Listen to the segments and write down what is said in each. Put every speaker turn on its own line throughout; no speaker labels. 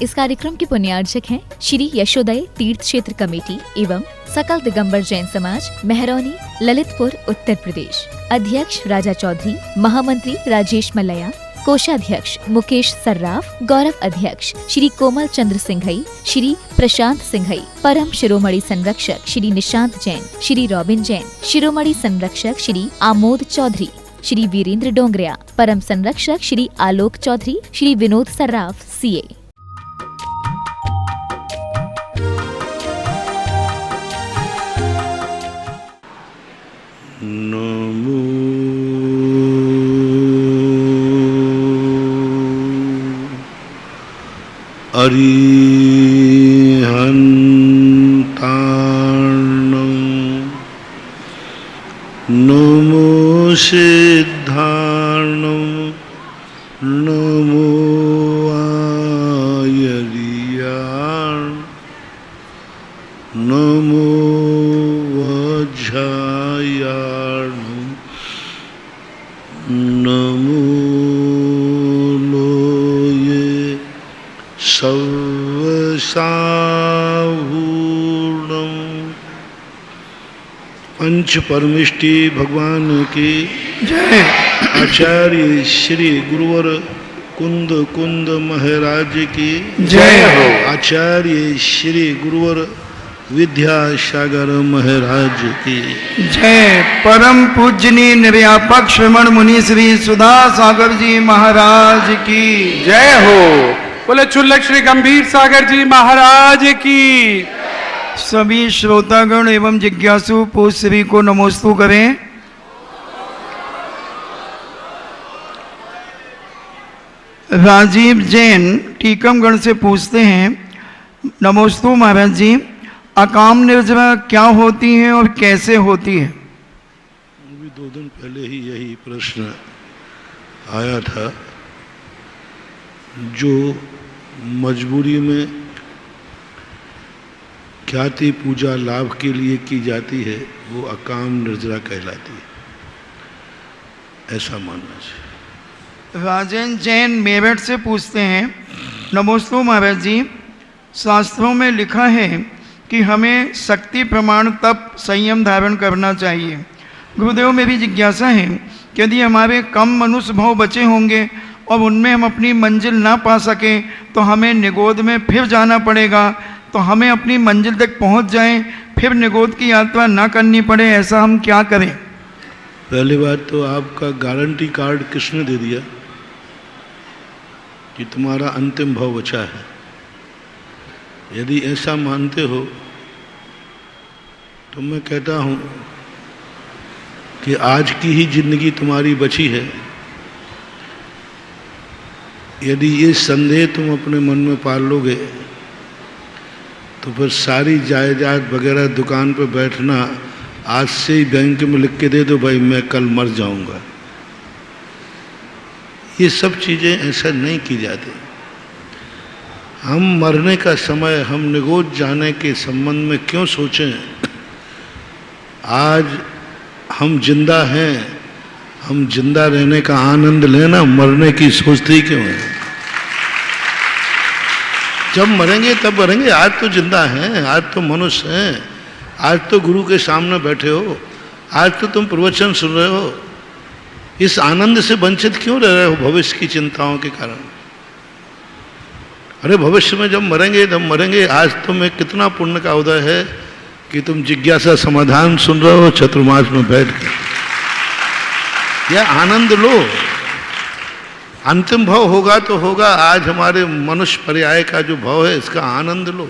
इस कार्यक्रम के पुण्यार्चक हैं श्री यशोदय तीर्थ क्षेत्र कमेटी एवं सकल दिगंबर जैन समाज मेहरौनी ललितपुर उत्तर प्रदेश। अध्यक्ष राजा चौधरी, महामंत्री राजेश मल्लया, कोषाध्यक्ष मुकेश सर्राफ, गौरव अध्यक्ष श्री कोमल चंद्र सिंघई, श्री प्रशांत सिंघई, परम शिरोमणि संरक्षक श्री निशांत जैन, श्री रॉबिन जैन, शिरोमणि संरक्षक श्री आमोद चौधरी, श्री वीरेंद्र डोंगरिया, परम संरक्षक श्री आलोक चौधरी, श्री विनोद सर्राफ सीए।
नमो अरिहन्तार्णं नमो सिद्धार्णं नमो आयर्यार् नमो वज्रायार्णं नमो लोये सर्वसाहूर्णं। पंच परमिष्टि भगवान की जय। आचार्य श्री गुरुवर कुंद कुंद महाराज की जय हो। आचार्य श्री गुरुवर विद्यासागर महाराज की
जय। परम पूजनीय निर्यापक श्रमण मुनि श्री सुधा सागर जी महाराज की
जय हो। बोले चुल्लक श्री गंभीर सागर जी महाराज की।
सभी श्रोतागण एवं जिज्ञासु पूज श्री को नमोस्तु करें। राजीव जैन टीकमगढ़ से पूछते हैं, नमोस्तु महाराज जी, अकाम निर्जरा क्या होती है और कैसे होती है?
अभी 2 दिन पहले ही यही प्रश्न आया था। जो मजबूरी में ख्याति पूजा लाभ के लिए की जाती है वो अकाम निर्जरा कहलाती है, ऐसा मानना चाहिए।
राजेंद्र जैन मेरठ से पूछते हैं, नमोस्तु महाराज जी, शास्त्रों में लिखा है कि हमें शक्ति प्रमाण तप संयम धारण करना चाहिए। गुरुदेव, मेरी जिज्ञासा है कि यदि हमारे कम मनुष्य भाव बचे होंगे और उनमें हम अपनी मंजिल ना पा सकें तो हमें निगोद में फिर जाना पड़ेगा, तो हमें अपनी मंजिल तक पहुंच जाएं, फिर निगोद की यात्रा ना करनी पड़े, ऐसा हम क्या करें?
पहली बात तो आपका गारंटी कार्ड किसने दे दिया कि तुम्हारा अंतिम भाव बचा है? यदि ऐसा मानते हो तो मैं कहता हूं कि आज की ही जिंदगी तुम्हारी बची है। यदि ये संदेह तुम अपने मन में पाल लोगे तो फिर सारी जायदाद वगैरह दुकान पर बैठना आज से ही बैंक में लिख के दे दो, भाई मैं कल मर जाऊंगा। ये सब चीज़ें ऐसा नहीं की जाती। हम मरने का समय हम निगोद जाने के संबंध में क्यों सोचें? आज हम जिंदा हैं, हम जिंदा रहने का आनंद लेना, मरने की सोचते ही क्यों है? जब मरेंगे तब मरेंगे, आज तो जिंदा हैं, आज तो मनुष्य हैं, आज तो गुरु के सामने बैठे हो, आज तो तुम प्रवचन सुन रहे हो। इस आनंद से वंचित क्यों रह रहे हो भविष्य की चिंताओं के कारण? अरे भविष्य में जब मरेंगे तब मरेंगे। आज तुम्हें कितना पुण्य का उदय है कि तुम जिज्ञासा समाधान सुन रहे हो चतुर्मास में बैठ के। यह आनंद लो। अंतिम भाव होगा तो होगा, आज हमारे मनुष्य पर्याय का जो भाव है इसका आनंद लो।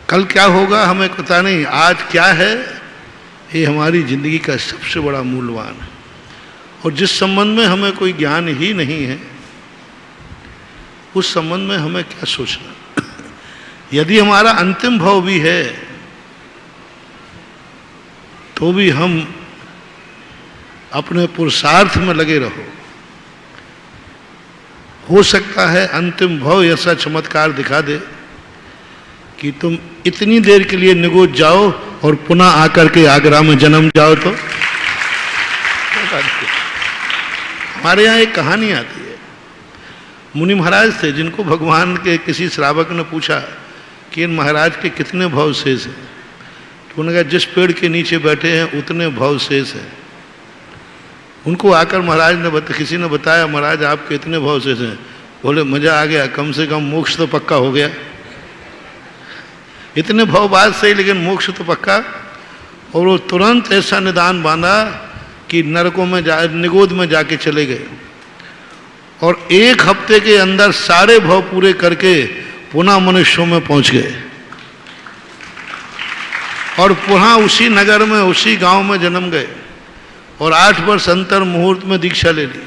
कल क्या होगा हमें पता नहीं, आज क्या है ये हमारी जिंदगी का सबसे बड़ा मूल्यवान है। और जिस संबंध में हमें कोई ज्ञान ही नहीं है उस संबंध में हमें क्या सोचना। यदि हमारा अंतिम भाव भी है तो भी हम अपने पुरुषार्थ में लगे रहो। हो सकता है अंतिम भाव ऐसा चमत्कार दिखा दे कि तुम इतनी देर के लिए निगोद जाओ और पुनः आकर के आगरा में जन्म जाओ। तो हमारे यहाँ एक कहानी आती है, मुनि महाराज थे जिनको भगवान के किसी श्रावक ने पूछा कि इन महाराज के कितने भव शेष हैं, तो उन्होंने कहा जिस पेड़ के नीचे बैठे हैं उतने भव शेष हैं। उनको आकर महाराज ने किसी ने बताया महाराज आपके इतने भव शेष हैं, बोले मजा आ गया, कम से कम मोक्ष तो पक्का हो गया। इतने भव बात सही, लेकिन मोक्ष तो पक्का। और वो तुरंत ऐसा निदान बांधा कि नरकों में निगोद में जाके चले गए और 1 हफ्ते के अंदर सारे भव पूरे करके पुनः मनुष्यों में पहुंच गए और पुनः उसी नगर में उसी गांव में जन्म गए और 8 वर्ष अंतर मुहूर्त में दीक्षा ले ली।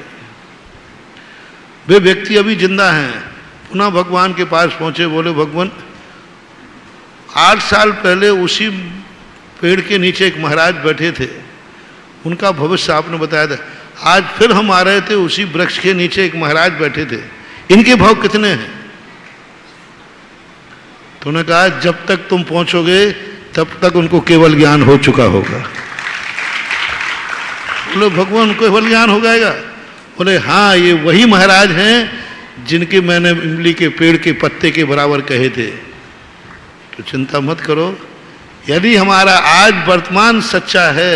वे व्यक्ति अभी जिंदा हैं। पुनः भगवान के पास पहुंचे, बोले भगवान 8 साल पहले उसी पेड़ के नीचे एक महाराज बैठे थे, उनका भविष्य आपने बताया था। आज फिर हम आ रहे थे, उसी वृक्ष के नीचे एक महाराज बैठे थे, इनके भाव कितने हैं? तो उन्होंने कहा जब तक तुम पहुंचोगे तब तक उनको केवल ज्ञान हो चुका होगा। बोले भगवान केवल ज्ञान हो जाएगा? बोले हाँ, ये वही महाराज हैं जिनके मैंने इमली के पेड़ के पत्ते के बराबर कहे थे। तो चिंता मत करो, यदि हमारा आज वर्तमान सच्चा है,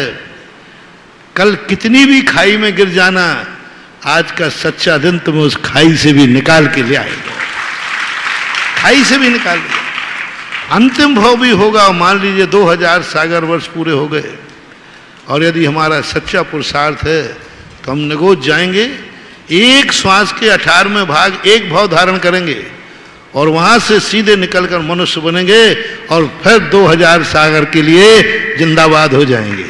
कल कितनी भी खाई में गिर जाना, आज का सच्चा दिन तुम्हें उस खाई से भी निकाल के ले आएगा, खाई से भी निकाल के। अंतिम भाव भी होगा। मान लीजिए 2000 सागर वर्ष पूरे हो गए और यदि हमारा सच्चा पुरुषार्थ है तो हम निगोद जाएंगे, एक श्वास के 18वें भाग एक भाव धारण करेंगे और वहां से सीधे निकलकर मनुष्य बनेंगे और फिर 2000 सागर के लिए जिंदाबाद हो जाएंगे।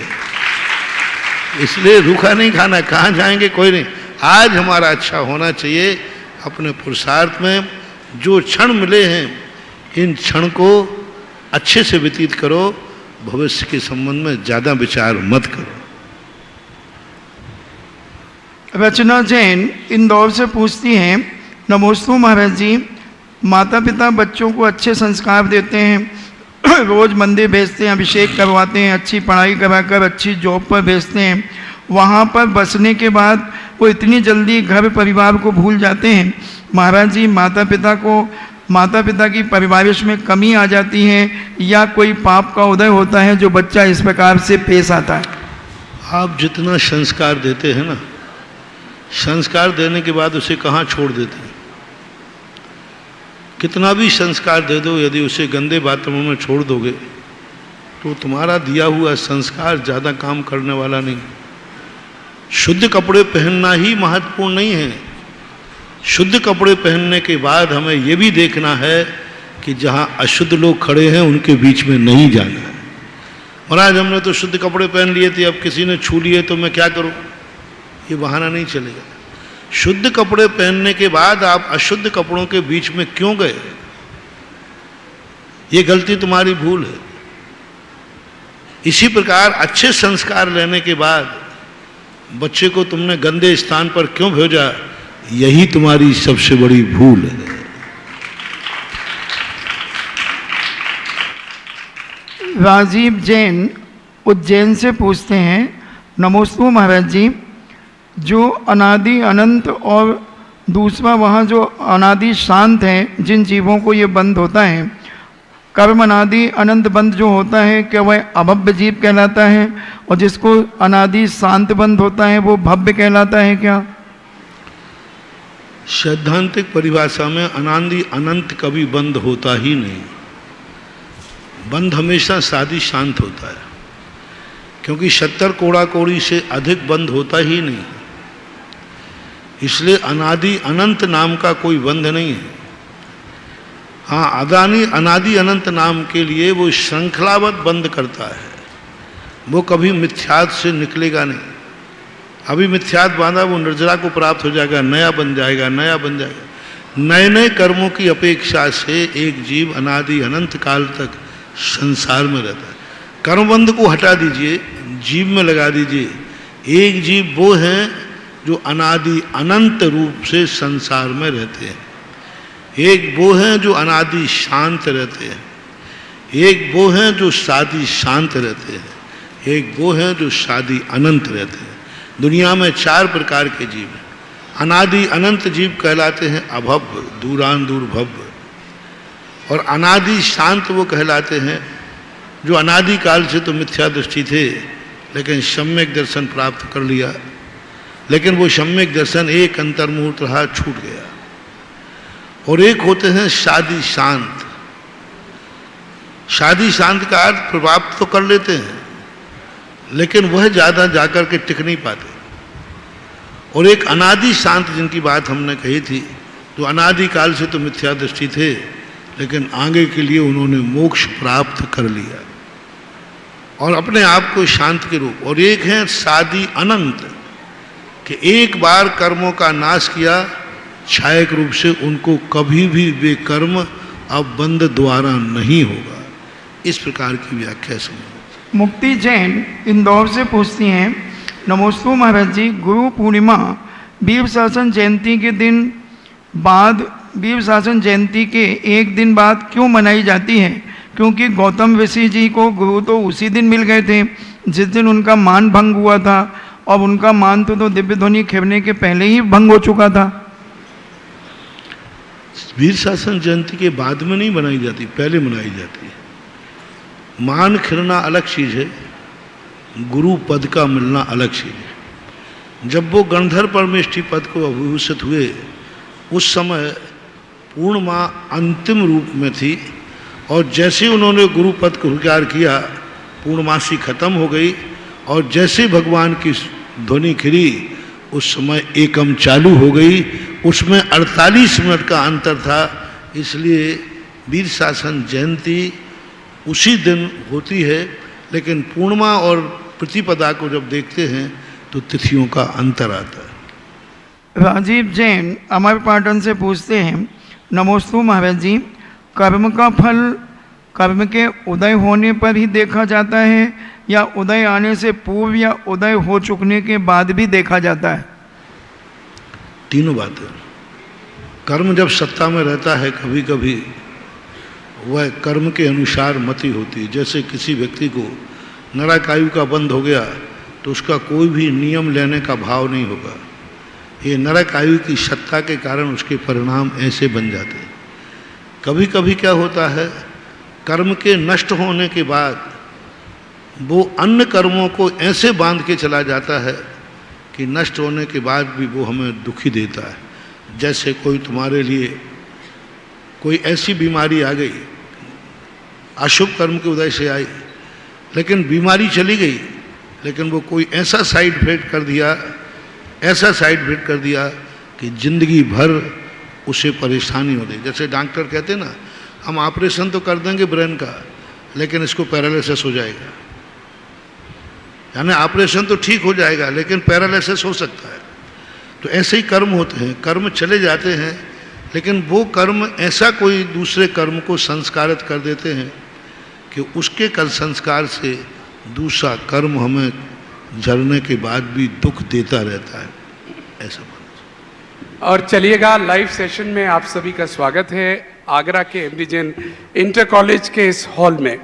इसलिए रूखा नहीं खाना, कहाँ जाएंगे कोई नहीं। आज हमारा अच्छा होना चाहिए। अपने पुरुषार्थ में जो क्षण मिले हैं, इन क्षण को अच्छे से व्यतीत करो, भविष्य के संबंध में ज्यादा विचार मत करो।
रचना जैन इंदौर से पूछती हैं, नमोस्तु महाराज जी, माता पिता बच्चों को अच्छे संस्कार देते हैं, रोज मंदिर भेजते हैं, अभिषेक करवाते हैं, अच्छी पढ़ाई कराकर अच्छी जॉब पर भेजते हैं, वहाँ पर बसने के बाद वो इतनी जल्दी घर परिवार को भूल जाते हैं। महाराज जी, माता पिता की परिवारिश में कमी आ जाती है या कोई पाप का उदय होता है जो बच्चा इस प्रकार से पेश आता है?
आप जितना संस्कार देते हैं ना, संस्कार देने के बाद उसे कहाँ छोड़ देते हैं? कितना भी संस्कार दे दो, यदि उसे गंदे बाथरूम में छोड़ दोगे तो तुम्हारा दिया हुआ संस्कार ज़्यादा काम करने वाला नहीं। शुद्ध कपड़े पहनना ही महत्वपूर्ण नहीं है। शुद्ध कपड़े पहनने के बाद हमें यह भी देखना है कि जहाँ अशुद्ध लोग खड़े हैं उनके बीच में नहीं जाना है। महाराज हमने तो शुद्ध कपड़े पहन लिए थे, अब किसी ने छू लिए तो मैं क्या करूँ, ये बहाना नहीं चलेगा। शुद्ध कपड़े पहनने के बाद आप अशुद्ध कपड़ों के बीच में क्यों गए? ये गलती तुम्हारी भूल है। इसी प्रकार अच्छे संस्कार लेने के बाद बच्चे को तुमने गंदे स्थान पर क्यों भेजा, यही तुम्हारी सबसे बड़ी भूल है।
राजीव जैन उज्जैन से पूछते हैं, नमोस्तु महाराज जी, जो अनादि अनंत और दूसरा वहाँ जो अनादि शांत है, जिन जीवों को ये बंध होता है, कर्म अनादि अनंत बंध जो होता है, क्या वह अभव्य जीव कहलाता है? और जिसको अनादि शांत बंध होता है वो भव्य कहलाता है क्या?
सैद्धांतिक परिभाषा में अनादि अनंत कभी बंध होता ही नहीं। बंध हमेशा सादी शांत होता है, क्योंकि 70 कोड़ा कोड़ी से अधिक बंध होता ही नहीं। इसलिए अनादि अनंत नाम का कोई बंध नहीं है। हाँ, अनादि अनंत नाम के लिए वो श्रृंखलाबद्ध बंध करता है, वो कभी मिथ्यात से निकलेगा नहीं। अभी मिथ्यात बांधा, वो निर्जरा को प्राप्त हो जाएगा, नया बन जाएगा, नया बन जाएगा। नए नए कर्मों की अपेक्षा से एक जीव अनादि अनंत काल तक संसार में रहता है। कर्मबंध को हटा दीजिए, जीव में लगा दीजिए। एक जीव वो है जो अनादि अनंत रूप से संसार में रहते हैं। एक वो हैं जो अनादि शांत रहते हैं, एक वो हैं जो सादी शांत रहते हैं, एक वो हैं जो सादी अनंत रहते हैं। दुनिया में 4 प्रकार के जीव हैं। अनादि अनंत जीव कहलाते हैं अभव्य, दूरान दूर भव्य। और अनादि शांत वो कहलाते हैं जो अनादि काल से तो मिथ्या दृष्टि थे, लेकिन सम्यक दर्शन प्राप्त कर लिया, लेकिन वो सम्यक दर्शन एक अंतर्मुहूर्त रहा, छूट गया। और एक होते हैं शादी शांत। शादी शांत का अर्थ प्राप्त तो कर लेते हैं, लेकिन वह ज्यादा जाकर के टिक नहीं पाते। और एक अनादि शांत जिनकी बात हमने कही थी, जो अनादि काल से तो मिथ्या दृष्टि थे, लेकिन आगे के लिए उन्होंने मोक्ष प्राप्त कर लिया और अपने आप को शांत के रूप। और एक है शादी अनंत, कि एक बार कर्मों का नाश किया छायक रूप से, उनको कभी भी वे कर्म अब बंद द्वारा नहीं होगा। इस प्रकार की व्याख्या समझो।
मुक्ति जैन इंदौर से पूछती हैं, नमोस्तु महाराज जी, गुरु पूर्णिमा वीर शासन जयंती के दिन बाद, वीर शासन जयंती के एक दिन बाद क्यों मनाई जाती है? क्योंकि गौतम ऋषि जी को गुरु तो उसी दिन मिल गए थे जिस दिन उनका मान भंग हुआ था, और उनका मान तो दिव्य ध्वनि खेवने के पहले ही भंग हो चुका था।
वीर शासन जयंती के बाद में नहीं मनाई जाती, पहले मनाई जाती है। मान खिलना अलग चीज है, गुरु पद का मिलना अलग चीज है। जब वो गणधर परमेष्ठी पद को अभिभूषित हुए, उस समय पूर्णिमा अंतिम रूप में थी, और जैसे उन्होंने गुरु पद को स्वीकार किया, पूर्णमासी खत्म हो गई, और जैसे भगवान की ध्वनि खिली, उस समय एकम चालू हो गई। उसमें 48 मिनट का अंतर था, इसलिए वीर शासन जयंती उसी दिन होती है, लेकिन पूर्णिमा और प्रतिपदा को जब देखते हैं तो तिथियों का अंतर आता है।
राजीव जैन अमरपाटन से पूछते हैं, नमोस्तु महाराज जी, कर्म का फल कर्म के उदय होने पर ही देखा जाता है, या उदय आने से पूर्व या उदय हो चुकने के बाद भी देखा जाता है?
तीनों बातें। कर्म जब सत्ता में रहता है, कभी कभी वह कर्म के अनुसार मति होती है। जैसे किसी व्यक्ति को नरकायु का बंध हो गया तो उसका कोई भी नियम लेने का भाव नहीं होगा। ये नरकायु की सत्ता के कारण उसके परिणाम ऐसे बन जाते हैं। कभी कभी क्या होता है, कर्म के नष्ट होने के बाद वो अन्य कर्मों को ऐसे बांध के चला जाता है कि नष्ट होने के बाद भी वो हमें दुखी देता है। जैसे कोई तुम्हारे लिए कोई ऐसी बीमारी आ गई, अशुभ कर्म के उदय से आई, लेकिन बीमारी चली गई, लेकिन वो कोई ऐसा साइड इफेक्ट कर दिया, ऐसा साइड इफेक्ट कर दिया कि जिंदगी भर उसे परेशानी हो गई। जैसे डॉक्टर कहते हैं ना, हम ऑपरेशन तो कर देंगे ब्रेन का, लेकिन इसको पैरालिसिस हो जाएगा। यानी ऑपरेशन तो ठीक हो जाएगा, लेकिन पैरालिसिस हो सकता है। तो ऐसे ही कर्म होते हैं, कर्म चले जाते हैं, लेकिन वो कर्म ऐसा कोई दूसरे कर्म को संस्कारित कर देते हैं कि उसके कर संस्कार से दूसरा कर्म हमें झरने के बाद भी दुख देता रहता है। ऐसा।
और चलिएगा, लाइव सेशन में आप सभी का स्वागत है आगरा के एमडी जैन इंटर कॉलेज के इस हॉल में।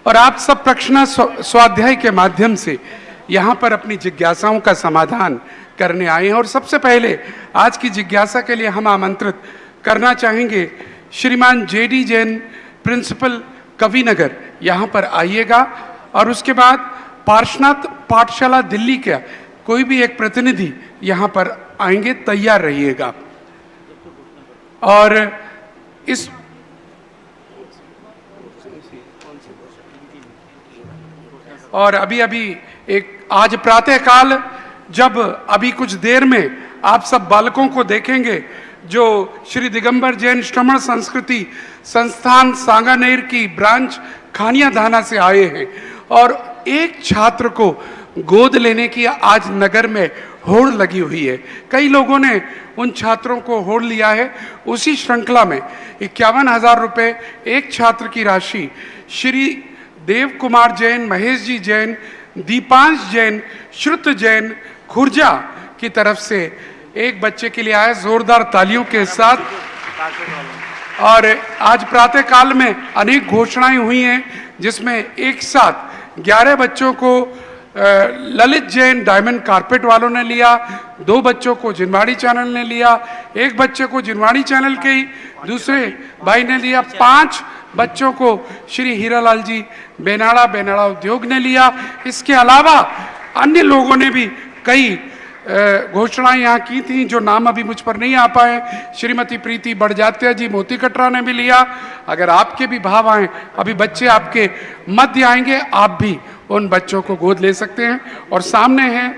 और आप सब प्रश्न स्वाध्याय के माध्यम से यहाँ पर अपनी जिज्ञासाओं का समाधान करने आए हैं। और सबसे पहले आज की जिज्ञासा के लिए हम आमंत्रित करना चाहेंगे श्रीमान जेडी जैन, प्रिंसिपल कविनगर, यहाँ पर आइएगा। और उसके बाद पार्श्वनाथ पाठशाला दिल्ली का कोई भी एक प्रतिनिधि यहाँ पर आएंगे, तैयार रहिएगा। और इस और अभी एक आज प्रातःकाल, जब अभी कुछ देर में आप सब बालकों को देखेंगे जो श्री दिगंबर जैन श्रमण संस्कृति संस्थान सांगानेर की ब्रांच खानिया धाना से आए हैं, और एक छात्र को गोद लेने की आज नगर में होड़ लगी हुई है। कई लोगों ने उन छात्रों को होड़ लिया है। उसी श्रृंखला में 51,000 रुपये एक छात्र की राशि श्री देव कुमार जैन, महेश जी जैन, दीपांश जैन, श्रुत जैन खुर्जा की तरफ से एक बच्चे के लिए आया, जोरदार तालियों के साथ। और आज प्रातः काल में अनेक घोषणाएं हुई हैं, जिसमें एक साथ 11 बच्चों को ललित जैन डायमंड कारपेट वालों ने लिया, 2 बच्चों को जिनवाड़ी चैनल ने लिया, 1 बच्चे को जिनवाड़ी चैनल के ही दूसरे भाई ने लिया, 5 बच्चों को श्री हीरालाल जी बेनाड़ा उद्योग ने लिया। इसके अलावा अन्य लोगों ने भी कई घोषणाएं यहाँ की थी जो नाम अभी मुझ पर नहीं आ पाए। श्रीमती प्रीति बड़जात्या जी मोती कटरा ने भी लिया। अगर आपके भी भाव आए, अभी बच्चे आपके मध्य आएंगे, आप भी उन बच्चों को गोद ले सकते हैं। और सामने हैं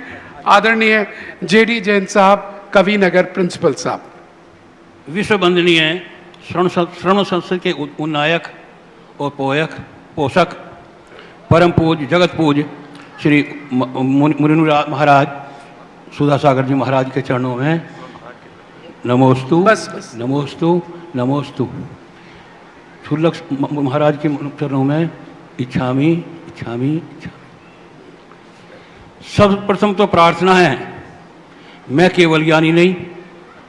आदरणीय जेडी जैन साहब, कवि नगर प्रिंसिपल साहब।
विश्व वंदनीय श्रवण संस्कृति के उन्नायक और पोषक परम पूज्य जगत पूज्य श्री मुनिनुराज महाराज सुधा सागर जी महाराज के चरणों में नमोस्तु।
बस।
नमोस्तु। शुल्लक महाराज के चरणों में इच्छामी। सर्वप्रथम तो प्रार्थना है, मैं केवल ज्ञानी नहीं,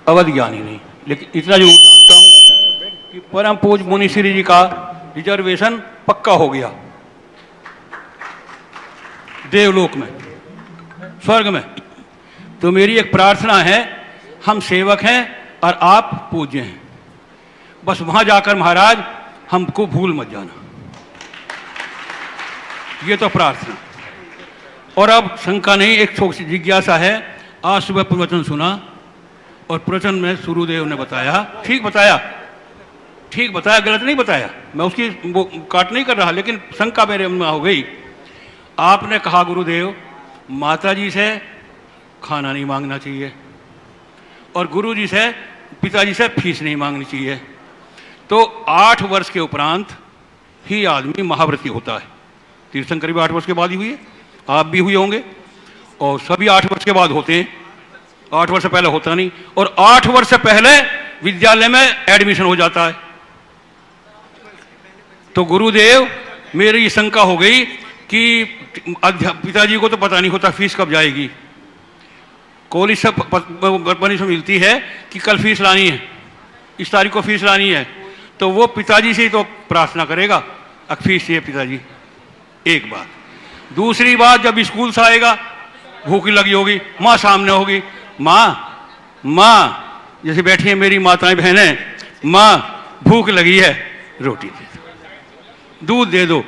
अवध ज्ञानी नहीं, लेकिन इतना जरूर जानता हूं कि परम पूज्य मुनिश्री जी का रिजर्वेशन पक्का हो गया देवलोक में, स्वर्ग में। तो मेरी एक प्रार्थना है, हम सेवक हैं और आप पूज्य हैं, बस वहां जाकर महाराज हमको भूल मत जाना, ये तो प्रार्थना। और अब शंका नहीं, एक छोटी सी जिज्ञासा है। आज सुबह प्रवचन सुना और प्रवचन में सुरुदेव ने बताया, ठीक बताया, गलत नहीं बताया, मैं उसकी वो काट नहीं कर रहा, लेकिन शंका मेरे मन में हो गई। आपने कहा गुरुदेव माता जी से खाना नहीं मांगना चाहिए और गुरु जी से पिताजी से फीस नहीं मांगनी चाहिए। तो 8 वर्ष के उपरांत ही आदमी महाव्रती होता है। तीर्थंकर भी 8 वर्ष के बाद ही हुए, आप भी हुए होंगे, और सभी 8 वर्ष के बाद होते हैं। 8 वर्ष से पहले होता नहीं, और 8 वर्ष से पहले विद्यालय में एडमिशन हो जाता है। तो गुरुदेव मेरी शंका हो गई कि पिताजी को तो पता नहीं होता फीस कब जाएगी। कॉलेज से परमिशन मिलती है कि कल फीस लानी है, इस तारीख को फीस लानी है, तो वो पिताजी से ही तो प्रार्थना करेगा, अब फीस चाहिए पिताजी। एक बात। दूसरी बात, जब स्कूल से आएगा भूख लगी होगी, माँ सामने होगी, माँ जैसे बैठी है मेरी माताएं बहनें, माँ भूख लगी है, रोटी दे दो, दूध दे दो।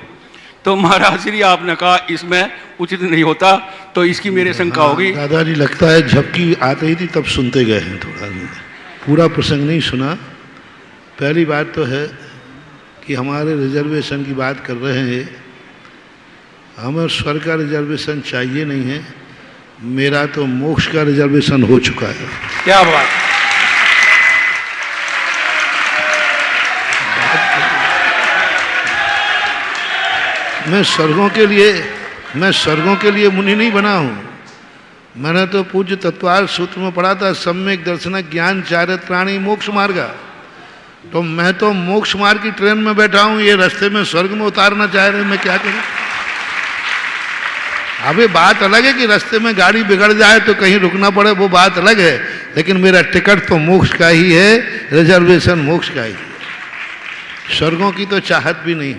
तो महाराज श्री आपने कहा इसमें उचित नहीं होता, तो इसकी मेरे शंका होगी।
दादाजी लगता है झपकी आते ही थी तब सुनते गए हैं, थोड़ा पूरा प्रसंग नहीं सुना। पहली बात तो है कि हमारे रिजर्वेशन की बात कर रहे हैं, हमें स्वर्ग का रिजर्वेशन चाहिए नहीं है, मेरा तो मोक्ष का रिजर्वेशन हो चुका है।
क्या बात।
मैं स्वर्गों के लिए मुनि नहीं बना हूँ। मैंने तो पूज्य तत्वार सूत्र में पढ़ा था, सम्यक दर्शन ज्ञान चारित्राणी मोक्ष मार्गा। तो मैं तो मोक्ष मार्ग की ट्रेन में बैठा हूँ, ये रास्ते में स्वर्ग में उतारना चाह रहे हैं, मैं क्या करूँ। अभी बात अलग है कि रास्ते में गाड़ी बिगड़ जाए तो कहीं रुकना पड़े, वो बात अलग है, लेकिन मेरा टिकट तो मोक्ष का ही है, रिजर्वेशन मोक्ष का ही है, स्वर्गों की तो चाहत भी नहीं।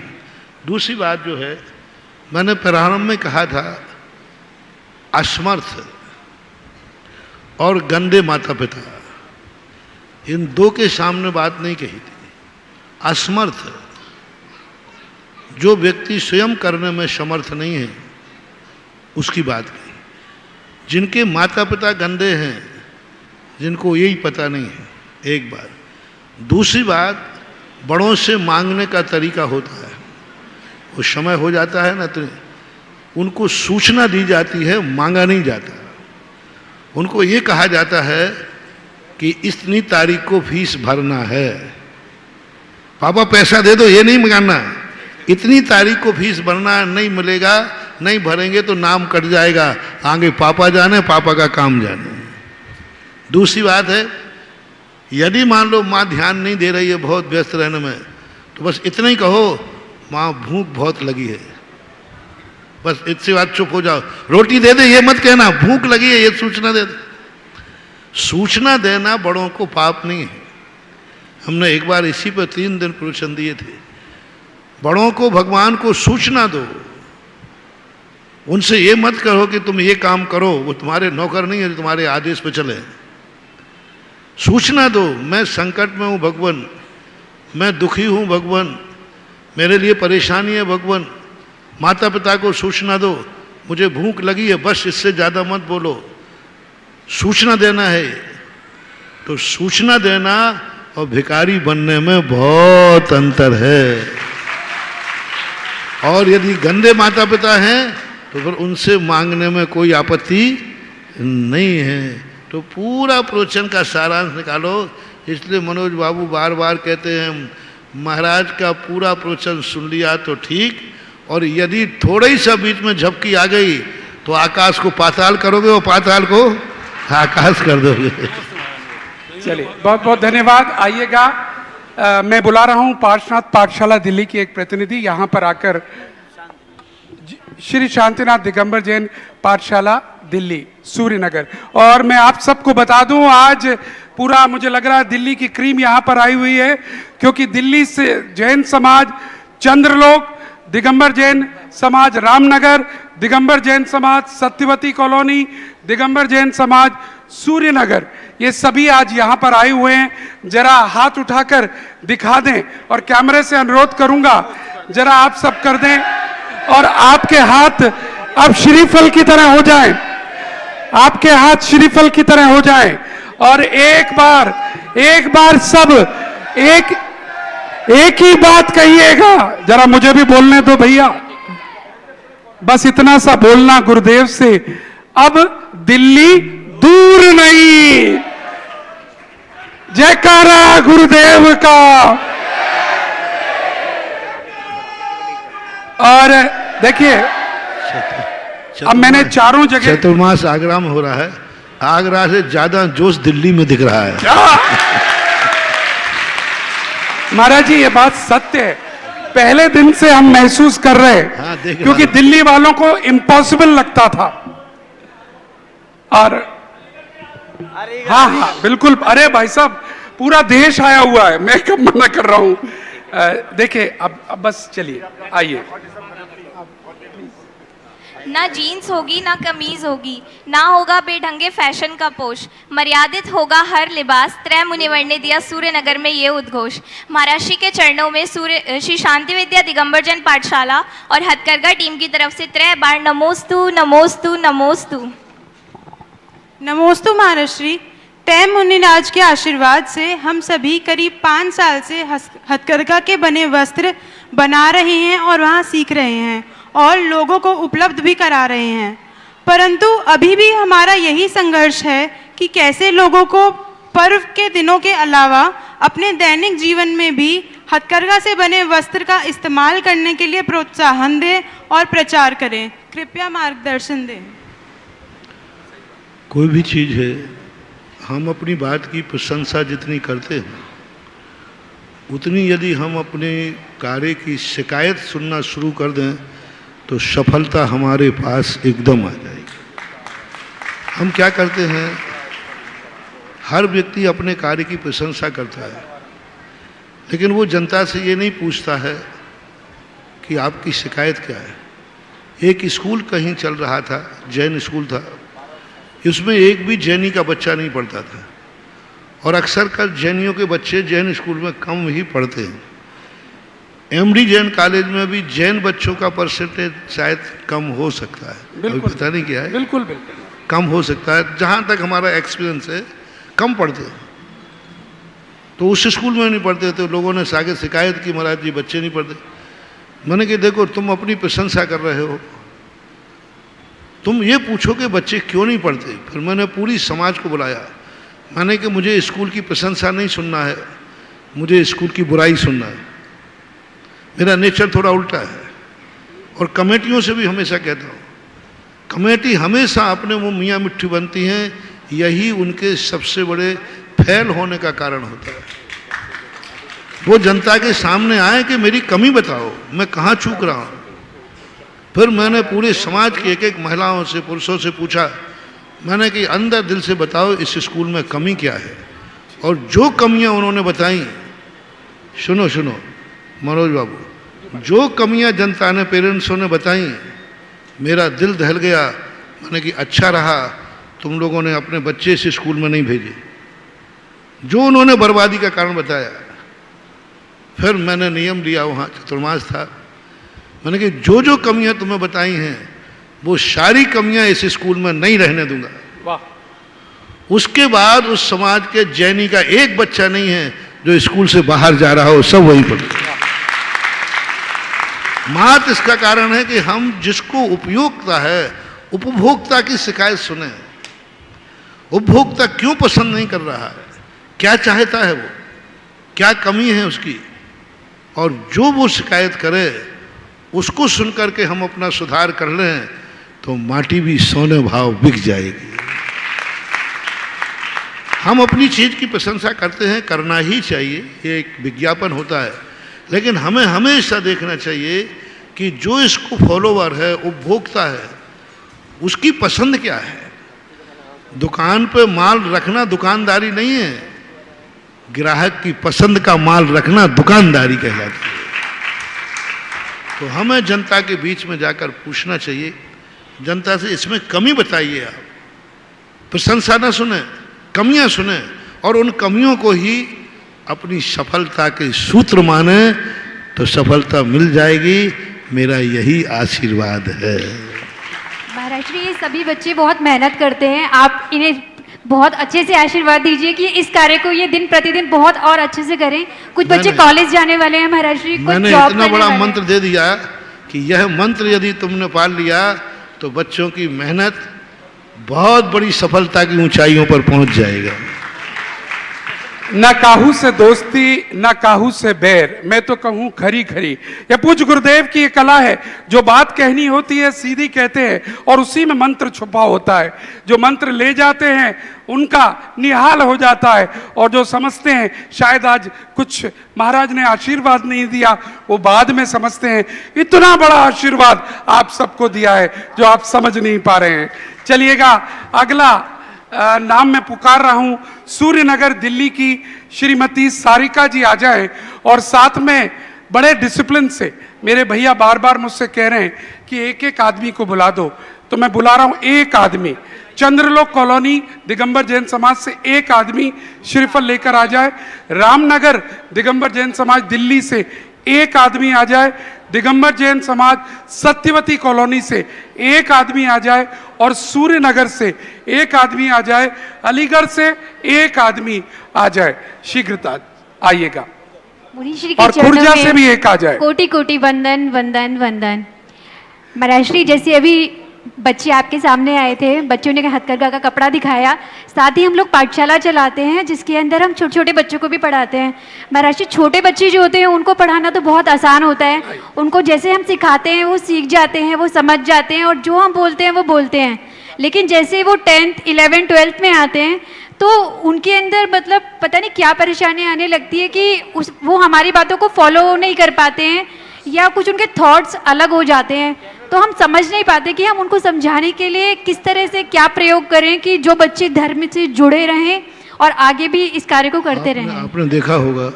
दूसरी बात जो है, मैंने प्रारंभ में कहा था, असमर्थ और गंदे माता पिता, इन दो के सामने बात नहीं कही थी। असमर्थ, जो व्यक्ति स्वयं करने में समर्थ नहीं है, उसकी बात की। जिनके माता पिता गंदे हैं, जिनको यही पता नहीं है, एक बात। दूसरी बात, बड़ों से मांगने का तरीका होता है, वो समय हो जाता है ना तो उनको सूचना दी जाती है, मांगा नहीं जाता। उनको ये कहा जाता है कि इतनी तारीख को फीस भरना है, पापा पैसा दे दो, ये नहीं मांगना, इतनी तारीख को फीस भरना है, नहीं मिलेगा, नहीं भरेंगे तो नाम कट जाएगा, आगे पापा जाने, पापा का काम जाने। दूसरी बात है, यदि मान लो माँ ध्यान नहीं दे रही है बहुत व्यस्त रहने में, तो बस इतना ही कहो, माँ भूख बहुत लगी है, बस इससे बात चुप हो जाओ। रोटी दे दे ये मत कहना, भूख लगी है ये सूचना दे दे। सूचना देना बड़ों को पाप नहीं है। हमने एक बार इसी पर 3 दिन प्रवचन दिए थे। बड़ों को, भगवान को सूचना दो, उनसे ये मत कहो कि तुम ये काम करो, वो तुम्हारे नौकर नहीं है, तुम्हारे आदेश पे चले। सूचना दो, मैं संकट में हूँ भगवान, मैं दुखी हूँ भगवान, मेरे लिए परेशानी है भगवान। माता पिता को सूचना दो, मुझे भूख लगी है, बस इससे ज़्यादा मत बोलो। सूचना देना है। तो सूचना देना और भिखारी बनने में बहुत अंतर है। और यदि गंदे माता पिता हैं तो फिर उनसे मांगने में कोई आपत्ति नहीं है। तो पूरा प्रवचन का सारांश निकालो। इसलिए मनोज बाबू बार बार कहते हैं महाराज का पूरा प्रवचन सुन लिया तो ठीक, और यदि थोड़ा ही सा बीच में झपकी आ गई तो आकाश को पाताल करोगे और पाताल को आकाश कर दोगे।
चलिए, बहुत बहुत धन्यवाद। आइएगा, मैं बुला रहा हूं पार्श्वनाथ पाठशाला दिल्ली की एक प्रतिनिधि यहाँ पर आकर, श्री शांतिनाथ दिगंबर जैन पाठशाला दिल्ली सूर्यनगर। और मैं आप सबको बता दूं, आज पूरा मुझे लग रहा है दिल्ली की क्रीम यहाँ पर आई हुई है, क्योंकि दिल्ली से जैन समाज चंद्रलोक, दिगंबर जैन समाज रामनगर, दिगंबर जैन समाज सत्यवती कॉलोनी, दिगंबर जैन समाज सूर्यनगर, ये सभी आज यहाँ पर आए हुए हैं। जरा हाथ उठाकर दिखा दें, और कैमरे से अनुरोध करूंगा जरा आप सब कर दें, और आपके हाथ अब श्रीफल की तरह हो जाएं, आपके हाथ श्रीफल की तरह हो जाएं। और एक बार सब एक ही बात कहिएगा। जरा मुझे भी बोलने दो भैया, बस इतना सा बोलना गुरुदेव से, अब दिल्ली दूर नहीं। जयकारा गुरुदेव का। और देखिए, अब मैंने चारों जगह,
चतुर्मास आगरा में हो रहा है, आगरा से ज्यादा जोश दिल्ली में दिख रहा है।
महाराज जी ये बात सत्य है, पहले दिन से हम महसूस कर रहे हैं।
हाँ,
क्योंकि दिल्ली वालों को इम्पॉसिबल लगता था। और हाँ बिल्कुल, अरे भाई साहब पूरा देश आया हुआ है, मैं कब मना कर रहा हूं। देखिए अब बस चलिए, आइए।
ना जीन्स होगी ना कमीज होगी, ना होगा बेढंगे फैशन का पोष, मर्यादित होगा हर लिबास, त्रय मुनिवर ने दिया सूर्यनगर में ये उद्घोष। महाराष्ट्र के चरणों में श्री शांति विद्या दिगंबर जैन पाठशाला और हथकरघा टीम की तरफ से त्रय बार नमोस्तु नमोस्तु नमोस्तु।
नमोस्तु महाराष्ट्री। तय मुनिराज के आशीर्वाद से हम सभी करीब 5 साल से हथकरघा के बने वस्त्र बना रहे हैं और वहाँ सीख रहे हैं और लोगों को उपलब्ध भी करा रहे हैं। परंतु अभी भी हमारा यही संघर्ष है कि कैसे लोगों को पर्व के दिनों के अलावा अपने दैनिक जीवन में भी हथकरघा से बने वस्त्र का इस्तेमाल करने के लिए प्रोत्साहन दें और प्रचार करें। कृपया मार्गदर्शन दें।
कोई भी चीज़ है, हम अपनी बात की प्रशंसा जितनी करते हैं उतनी यदि हम अपने कार्य की शिकायत सुनना शुरू कर दें तो सफलता हमारे पास एकदम आ जाएगी। हम क्या करते हैं, हर व्यक्ति अपने कार्य की प्रशंसा करता है, लेकिन वो जनता से ये नहीं पूछता है कि आपकी शिकायत क्या है। एक स्कूल कहीं चल रहा था, जैन स्कूल था, इसमें एक भी जैनी का बच्चा नहीं पढ़ता था, और अक्सर कर जैनियों के बच्चे जैन स्कूल में कम ही पढ़ते हैं। एमडी जैन कॉलेज में भी जैन बच्चों का परसेंटेज शायद कम हो सकता है, अभी पता नहीं क्या है।
बिल्कुल बिल्कुल
कम हो सकता है, जहाँ तक हमारा एक्सपीरियंस है कम पढ़ते हैं। तो उस स्कूल में नहीं पढ़ते, तो लोगों ने आगे शिकायत की महाराज जी बच्चे नहीं पढ़ते। मैंने कि देखो तुम अपनी प्रशंसा कर रहे हो, तुम ये पूछो कि बच्चे क्यों नहीं पढ़ते। फिर मैंने पूरी समाज को बुलाया, मैंने कि मुझे स्कूल की प्रशंसा नहीं सुनना है, मुझे स्कूल की बुराई सुनना है। मेरा नेचर थोड़ा उल्टा है, और कमेटियों से भी हमेशा कहता हूँ, कमेटी हमेशा अपने मुँह मियाँ मिट्टी बनती हैं, यही उनके सबसे बड़े फेल होने का कारण होता है। वो जनता के सामने आए कि मेरी कमी बताओ, मैं कहाँ चूक रहा हूँ। फिर मैंने पूरे समाज की एक एक महिलाओं से, पुरुषों से पूछा, मैंने कि अंदर दिल से बताओ इस स्कूल में कमी क्या है। और जो कमियां उन्होंने बताई, सुनो सुनो मनोज बाबू, जो कमियां जनता ने, पेरेंट्सों ने बताई, मेरा दिल दहल गया। मैंने कि अच्छा रहा तुम लोगों ने अपने बच्चे इस स्कूल में नहीं भेजे जो उन्होंने बर्बादी का कारण बताया। फिर मैंने नियम लिया, वहाँ चतुर्मास था, मैंने कि जो जो कमियां तुम्हें बताई हैं वो सारी कमियां इस स्कूल में नहीं रहने दूंगा।
वाह।
उसके बाद उस समाज के जैनी का एक बच्चा नहीं है जो स्कूल से बाहर जा रहा हो, सब वहीं पर। मात इसका कारण है कि हम जिसको उपयोगिता है, उपभोक्ता की शिकायत सुने। उपभोक्ता क्यों पसंद नहीं कर रहा है, क्या चाहता है वो, क्या कमी है उसकी, और जो वो शिकायत करे उसको सुनकर के हम अपना सुधार कर लें तो माटी भी सोने भाव बिक जाएगी। हम अपनी चीज की प्रशंसा करते हैं, करना ही चाहिए, ये एक विज्ञापन होता है, लेकिन हमें हमेशा देखना चाहिए कि जो इसको फॉलोवर है, उपभोक्ता है, उसकी पसंद क्या है। दुकान पे माल रखना दुकानदारी नहीं है, ग्राहक की पसंद का माल रखना दुकानदारी कहलाती है। तो हमें जनता के बीच में जाकर पूछना चाहिए, जनता से इसमें कमी बताइए आप, प्रशंसा ना सुने, कमियां सुने और उन कमियों को ही अपनी सफलता के सूत्र माने तो सफलता मिल जाएगी। मेरा यही आशीर्वाद है।
महाराज जी, ये सभी बच्चे बहुत मेहनत करते हैं, आप इन्हें बहुत अच्छे से आशीर्वाद दीजिए कि इस कार्य को ये दिन प्रतिदिन बहुत और अच्छे से करें। कुछ बच्चे कॉलेज जाने वाले हैं महाराज जी, कुछ
मैंने
जॉब
इतना
करने
बड़ा
वाले
मंत्र दे दिया कि यह मंत्र यदि तुमने पाल लिया तो बच्चों की मेहनत बहुत बड़ी सफलता की ऊंचाइयों पर पहुंच जाएगा।
न काहू से दोस्ती न काहू से बैर, मैं तो कहूं खरी खरी। यह पूज्य गुरुदेव की एक कला है, जो बात कहनी होती है सीधी कहते हैं और उसी में मंत्र छुपा होता है। जो मंत्र ले जाते हैं उनका निहाल हो जाता है, और जो समझते हैं शायद आज कुछ महाराज ने आशीर्वाद नहीं दिया, वो बाद में समझते हैं इतना बड़ा आशीर्वाद आप सबको दिया है जो आप समझ नहीं पा रहे हैं। चलिएगा, अगला नाम मैं पुकार रहा हूं, सूर्यनगर दिल्ली की श्रीमती सारिका जी आ जाएं, और साथ में बड़े डिसिप्लिन से, मेरे भैया बार बार मुझसे कह रहे हैं कि एक एक आदमी को बुला दो, तो मैं बुला रहा हूं एक आदमी। चंद्रलोक कॉलोनी दिगंबर जैन समाज से एक आदमी श्रीफल लेकर आ जाए। रामनगर दिगंबर जैन समाज दिल्ली से एक आदमी आ जाए। दिगंबर जैन समाज सत्यवती कॉलोनी से एक आदमी आ जाए, और सूर्यनगर से एक आदमी आ जाए, अलीगढ़ से एक आदमी आ जाए। शीघ्रता आइएगा,
मुनि श्री के
और
चरणों
खुर्जा
में
से भी एक आ जाए।
कोटि कोटि वंदन वंदन वंदन। महाराज श्री, जैसे अभी बच्चे आपके सामने आए थे, बच्चों ने हथकरघा का कपड़ा दिखाया, साथ ही हम लोग पाठशाला चलाते हैं जिसके अंदर हम छोटे छोटे बच्चों को भी पढ़ाते हैं। महाराज जी, छोटे बच्चे जो होते हैं उनको पढ़ाना तो बहुत आसान होता है, उनको जैसे हम सिखाते हैं वो सीख जाते हैं, वो समझ जाते हैं, और जो हम बोलते हैं वो बोलते हैं। लेकिन जैसे वो 10th 11th 12th में आते हैं तो उनके अंदर मतलब पता नहीं क्या परेशानी आने लगती है कि वो हमारी बातों को फॉलो नहीं कर पाते हैं, या कुछ उनके थॉट्स अलग हो जाते हैं। तो हम समझ नहीं पाते कि हम उनको समझाने के लिए किस तरह से क्या प्रयोग करें कि जो बच्चे धर्म से जुड़े रहें और आगे भी इस कार्य को करते रहें।
आपने देखा होगा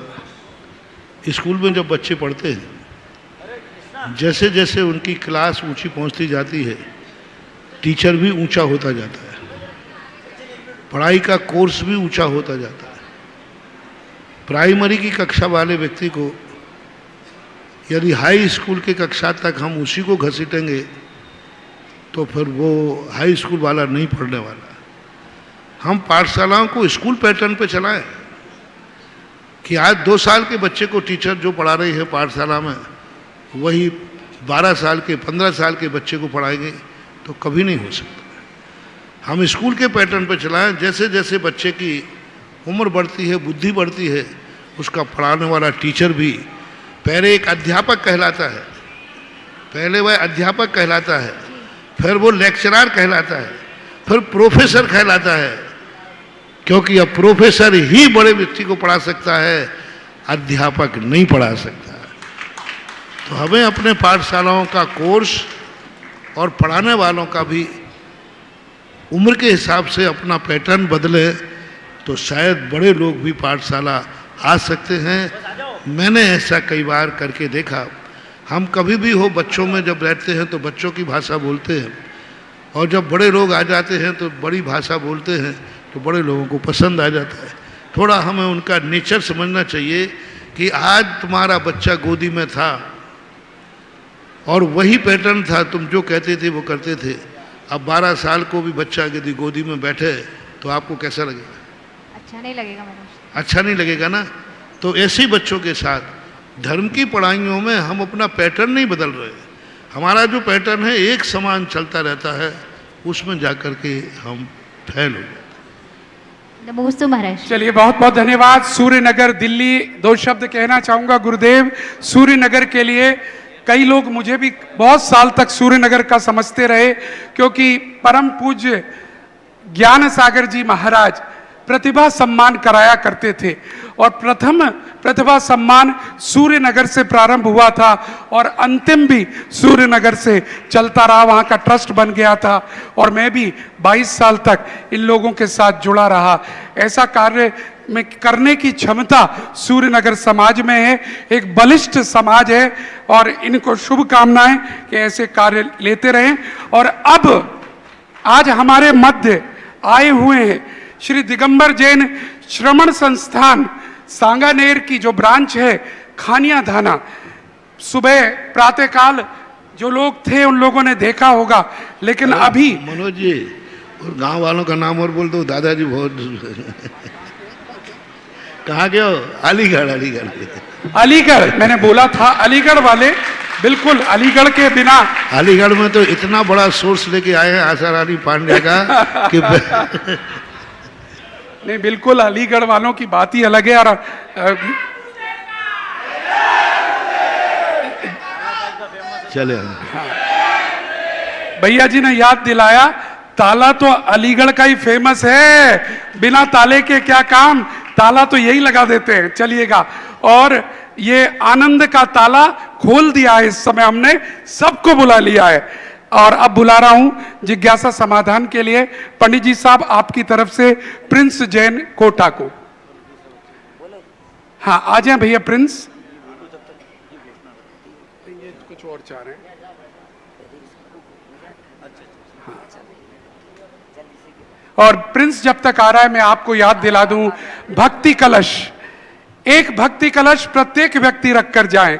स्कूल में जब बच्चे पढ़ते हैं, जैसे जैसे उनकी क्लास ऊंची पहुंचती जाती है, टीचर भी ऊंचा होता जाता है, पढ़ाई का कोर्स भी ऊंचा होता जाता है। प्राइमरी की कक्षा वाले व्यक्ति को यदि हाई स्कूल की कक्षा तक हम उसी को घसीटेंगे तो फिर वो हाई स्कूल वाला नहीं पढ़ने वाला। हम पाठशालाओं को स्कूल पैटर्न पे चलाएं कि आज 2 साल के बच्चे को टीचर जो पढ़ा रही है पाठशाला में, वही 12 साल के 15 साल के बच्चे को पढ़ाएंगे तो कभी नहीं हो सकता। हम स्कूल के पैटर्न पे चलाएं, जैसे जैसे बच्चे की उम्र बढ़ती है, बुद्धि बढ़ती है, उसका पढ़ाने वाला टीचर भी पहले एक अध्यापक कहलाता है, पहले वह अध्यापक कहलाता है, फिर वो लेक्चरर कहलाता है, फिर प्रोफेसर कहलाता है, क्योंकि अब प्रोफेसर ही बड़े व्यक्ति को पढ़ा सकता है, अध्यापक नहीं पढ़ा सकता। तो हमें अपने पाठशालाओं का कोर्स और पढ़ाने वालों का भी उम्र के हिसाब से अपना पैटर्न बदले तो शायद बड़े लोग भी पाठशाला आ सकते हैं। मैंने ऐसा कई बार करके देखा हम कभी भी हो बच्चों में जब रहते हैं तो बच्चों की भाषा बोलते हैं, और जब बड़े लोग आ जाते हैं तो बड़ी भाषा बोलते हैं, तो बड़े लोगों को पसंद आ जाता है। थोड़ा हमें उनका नेचर समझना चाहिए कि आज तुम्हारा बच्चा गोदी में था और वही पैटर्न था, तुम जो कहते थे वो करते थे। अब 12 साल को भी बच्चा यदि गोदी में बैठे तो आपको कैसा लगेगा?
अच्छा नहीं लगेगा महाराज।
अच्छा नहीं लगेगा ना। तो ऐसे ही बच्चों के साथ धर्म की पढ़ाइयों में हम अपना पैटर्न नहीं बदल रहे। हमारा जो पैटर्न है एक समान चलता रहता है, उसमें जाकर के हम फेल हो जाते।
नमोस्तु महाराज।
चलिए बहुत बहुत धन्यवाद। सूर्यनगर दिल्ली 2 शब्द कहना चाहूँगा गुरुदेव। सूर्यनगर के लिए कई लोग मुझे भी बहुत साल तक सूर्यनगर का समझते रहे, क्योंकि परम पूज्य ज्ञान सागर जी महाराज प्रतिभा सम्मान कराया करते थे, और प्रथम प्रतिभा सम्मान सूर्यनगर से प्रारंभ हुआ था और अंतिम भी सूर्यनगर से चलता रहा, वहाँ का ट्रस्ट बन गया था, और मैं भी 22 साल तक इन लोगों के साथ जुड़ा रहा। ऐसा कार्य में करने की क्षमता सूर्यनगर समाज में है, एक बलिष्ठ समाज है, और इनको शुभकामनाएं कि ऐसे कार्य लेते रहें। और अब आज हमारे मध्य आए हुए हैं श्री दिगंबर जैन श्रमण संस्थान सांगानेर की जो ब्रांच है खानिया धाना। सुबह प्रातःकाल जो लोग थे उन लोगों ने देखा होगा, लेकिन अभी
मनोज जी और गांव वालों का नाम और बोल दो। दादाजी बहुत कहाँ गए हो? अलीगढ़।
अलीगढ़ मैंने बोला था, अलीगढ़ वाले बिल्कुल अलीगढ़ के बिना।
अलीगढ़ में तो इतना बड़ा सोर्स लेके आए हैं आशा रानी पांडे का कि
नहीं, बिल्कुल अलीगढ़ वालों की बात ही अलग है। और
चले
भैया जी ने याद दिलाया, ताला तो अलीगढ़ का ही फेमस है, बिना ताले के क्या काम, ताला तो यही लगा देते हैं। चलिएगा, और ये आनंद का ताला खोल दिया है इस समय, हमने सबको बुला लिया है। और अब बुला रहा हूं जिज्ञासा समाधान के लिए पंडित जी साहब आपकी तरफ से प्रिंस जैन कोटा को। हाँ आ जाए भैया प्रिंस। ये कुछ और चाह रहे हैं। और प्रिंस जब तक आ रहा है मैं आपको याद दिला दूं, भक्ति कलश, एक भक्ति कलश प्रत्येक व्यक्ति रखकर जाए,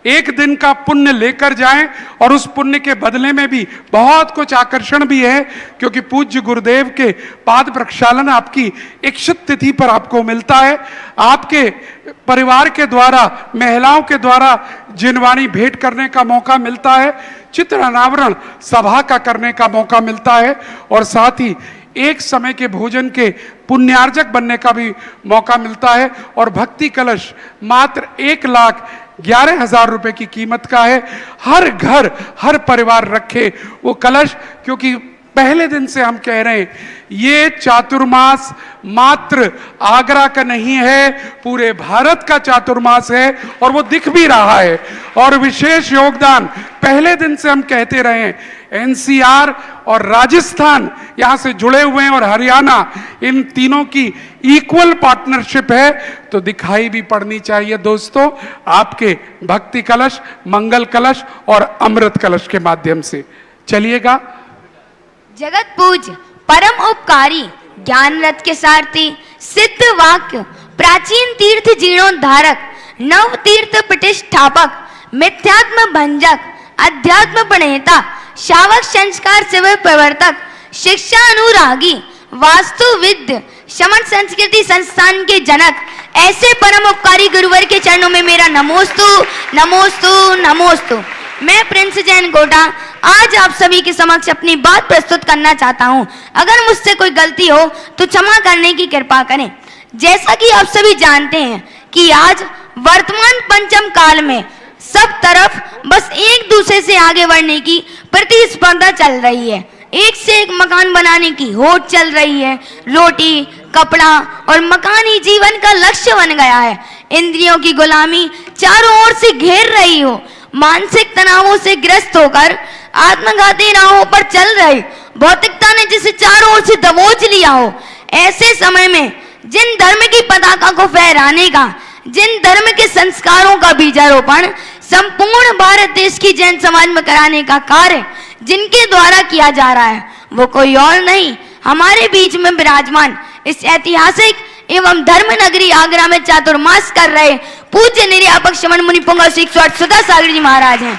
एक दिन का पुण्य लेकर जाएं, और उस पुण्य के बदले में भी बहुत कुछ आकर्षण भी है, क्योंकि पूज्य गुरुदेव के पाद प्रक्षालन आपकी इक्षित तिथि पर आपको मिलता है। आपके परिवार के द्वारा, महिलाओं के द्वारा जिनवाणी भेंट करने का मौका मिलता है, चित्र अनावरण सभा का करने का मौका मिलता है, और साथ ही एक समय के भोजन के पुण्यार्जक बनने का भी मौका मिलता है। और भक्ति कलश मात्र 1,11,000 रुपए की कीमत का है। हर घर हर परिवार रखे वो कलश, क्योंकि पहले दिन से हम कह रहे हैं ये चातुर्मास मात्र आगरा का नहीं है, पूरे भारत का चातुर्मास है, और वो दिख भी रहा है। और विशेष योगदान पहले दिन से हम कहते रहे हैं, एनसीआर और राजस्थान यहां से जुड़े हुए हैं, और हरियाणा, इन तीनों की इक्वल पार्टनरशिप है, तो दिखाई भी पड़नी चाहिए दोस्तों आपके भक्ति कलश, मंगल कलश और अमृत कलश के माध्यम से। चलिएगा।
जगत पूज्य परम उपकारी ज्ञान रथ के सारथी, सिद्ध वाक्य प्राचीन तीर्थ जीर्णोद्धारक, नव तीर्थ प्रतिष्ठापक, मिथ्यात्म भंजक, अध्यात्म प्रणेता, शावक संस्कार शिविर प्रवर्तक, शिक्षा अनुरागी, वास्तुविद, शमन संस्कृति संस्थान के जनक, ऐसे परम उपकारी गुरुवर के चरणों में मेरा नमोस्तु नमोस्तु नमोस्तु। मैं प्रिंस जैन कोटा आज आप सभी के समक्ष अपनी बात प्रस्तुत करना चाहता हूं। अगर मुझसे कोई गलती हो तो क्षमा करने की कृपा करें। जैसा कि आप सभी जानते हैं कि आज वर्तमान पंचम काल में सब तरफ बस एक दूसरे से आगे बढ़ने की प्रतिस्पर्धा चल रही है। एक से एक मकान बनाने की होड़ चल रही है। रोटी, कपड़ा और मकान ही जीवन का लक्ष्य बन गया है। इंद्रियों की गुलामी चारों ओर से घेर रही हो, मानसिक तनावों से ग्रस्त होकर आत्मघाती राहों पर चल रही भौतिकता ने जिसे चारों ओर से दबोच लिया हो, ऐसे समय में जिन धर्म की पताका को फहराने का, जिन धर्म के संस्कारों का बीजारोपण संपूर्ण भारत देश की जैन समाज में कराने का कार्य जिनके द्वारा किया जा रहा है वो कोई और नहीं, हमारे बीच में विराजमान इस ऐतिहासिक एवं धर्म नगरी आगरा में चातुर्मास कर रहे पूज्य निर्यापक श्रमण मुनि पुंगव श्री 108 सुधा सागर जी महाराज हैं।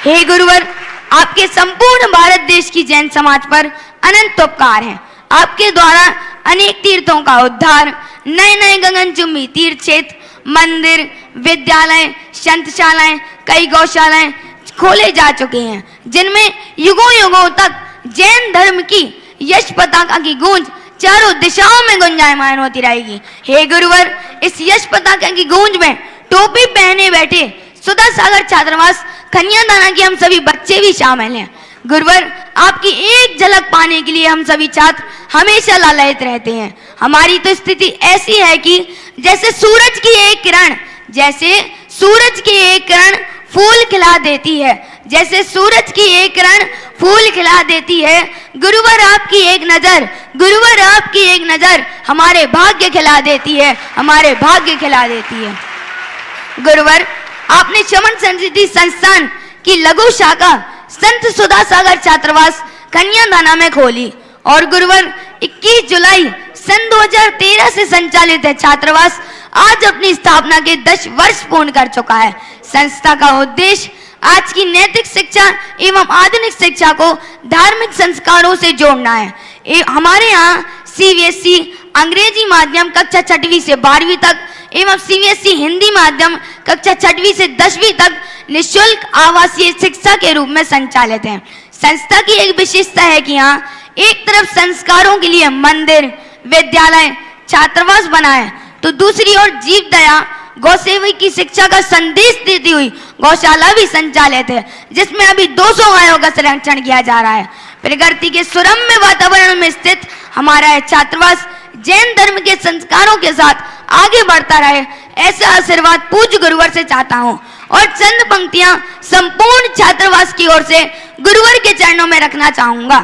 हे गुरुवर, आपके संपूर्ण भारत देश की जैन समाज पर अनंत उपकार है। आपके द्वारा अनेक तीर्थों का उद्धार, नए नए गगनचुंबी तीर्थ क्षेत्र, मंदिर, विद्यालय, संतशालाएं, कई गौशालाएं खोले जा चुके हैं, जिनमें युगों युगों तक जैन धर्म की यश पताका की गूंज चारों दिशाओं में गुंजायमान होती रहेगी। हे गुरुवर, इस यश पताका की गूंज में टोपी पहने बैठे सुधा सागर छात्रावास कन्यादाना के हम सभी बच्चे भी शामिल हैं। गुरुवर, आपकी एक झलक पाने के लिए हम सभी छात्र हमेशा लालायित रहते हैं। हमारी तो स्थिति ऐसी है कि जैसे सूरज की एक किरण, जैसे सूरज की एक किरण फूल खिला देती है, जैसे सूरज की एक किरण फूल खिला देती है, गुरुवर आपकी एक नजर, गुरुवर आपकी एक नजर हमारे भाग्य खिला देती है, हमारे भाग्य खिला देती है। गुरुवर, आपने श्रमण संस्कृति संस्थान की लघु शाखा संत सुधा सागर छात्रावास कन्यादाना में खोली और गुरुवर 21 जुलाई सन 2013 से संचालित है छात्रावास आज अपनी स्थापना के 10 वर्ष पूर्ण कर चुका है। संस्था का उद्देश्य आज की नैतिक शिक्षा एवं आधुनिक शिक्षा को धार्मिक संस्कारों से जोड़ना है। हमारे यहाँ CBSE अंग्रेजी माध्यम कक्षा 6वीं से 12वीं तक एवं CBSE हिंदी माध्यम कक्षा 6वीं से 10वीं तक निःशुल्क आवासीय शिक्षा के रूप में संचालित है। संस्था की एक विशेषता है कि यहाँ एक तरफ संस्कारों के लिए मंदिर, विद्यालय, छात्रावास बना है, तो दूसरी ओर जीव दया गौसेवा की शिक्षा का संदेश देती हुई गौशाला भी संचालित है, जिसमें अभी 200 गायों का संरक्षण किया जा रहा है। प्रकृति के सुरम्य वातावरण में स्थित हमारा यह छात्रावास जैन धर्म के संस्कारों के साथ आगे बढ़ता रहे, ऐसा आशीर्वाद पूज्य गुरुवर से चाहता हूँ और चंद पंक्तियां संपूर्ण छात्रावास की ओर से गुरुवर के चरणों में रखना चाहूंगा।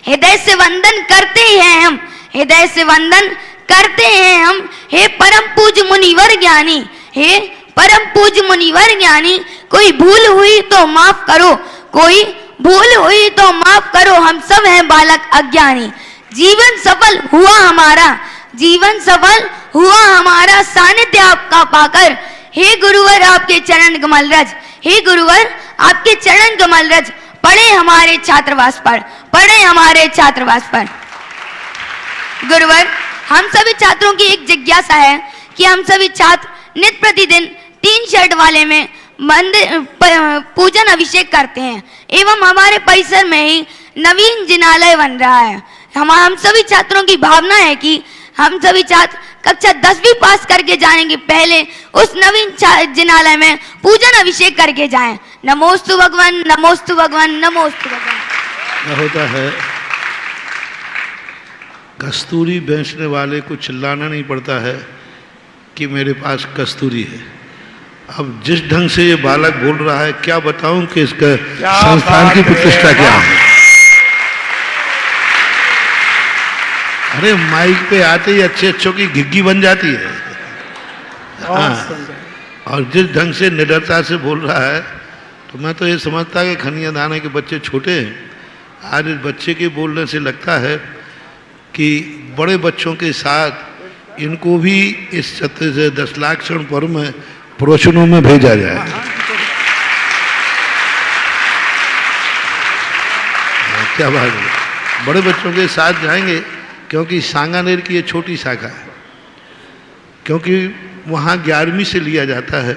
हृदय से वंदन करते हैं हम, हृदय से वंदन करते हैं हम, हे परम पूज्य मुनिवर ज्ञानी, हे परम पूज्य मुनिवर ज्ञानी, कोई भूल हुई तो माफ करो, कोई भूल हुई तो माफ करो, हम सब हैं बालक अज्ञानी। जीवन सफल हुआ हमारा, जीवन सफल हुआ हमारा सानिध्य आपका पाकर, हे गुरुवर आपके चरण कमल रज, हे गुरुवर आपके चरण कमल रज पड़े हमारे छात्रावास पर, पड़े हमारे छात्रावास पर। गुरुवर, हम सभी छात्रों की एक जिज्ञासा है कि हम सभी छात्र नित्य प्रतिदिन 3 शर्ट वाले में मंदिर पूजन अभिषेक करते हैं एवं हमारे परिसर में ही नवीन जिनालय बन रहा है। हम सभी छात्रों की भावना है कि हम सभी छात्र कक्षा 10वीं पास करके जाने के पहले उस नवीन जिनालय में पूजन अभिषेक करके जाएं। नमोस्तु भगवान, नमोस्तु भगवान, नमोस्तु भगवान।
क्या होता है, कस्तूरी बेचने वाले को चिल्लाना नहीं पड़ता है कि मेरे पास कस्तूरी है। अब जिस ढंग से ये बालक बोल रहा है, क्या बताऊं कि इसका संस्थान की प्रतिष्ठा क्या है। अरे माइक पे आते ही अच्छे अच्छों की घिग्गी बन जाती है। और जिस ढंग से निडरता से बोल रहा है, तो मैं तो ये समझता कि कन्यादाना के बच्चे छोटे हैं। आज इस बच्चे के बोलने से लगता है कि बड़े बच्चों के साथ इनको भी इस 10 लाख क्षण पर्व में प्रवचनों में भेजा जाए। क्या बात है, बड़े बच्चों के साथ जाएंगे, क्योंकि सांगानेर की ये छोटी शाखा है, क्योंकि वहाँ 11वीं से लिया जाता है।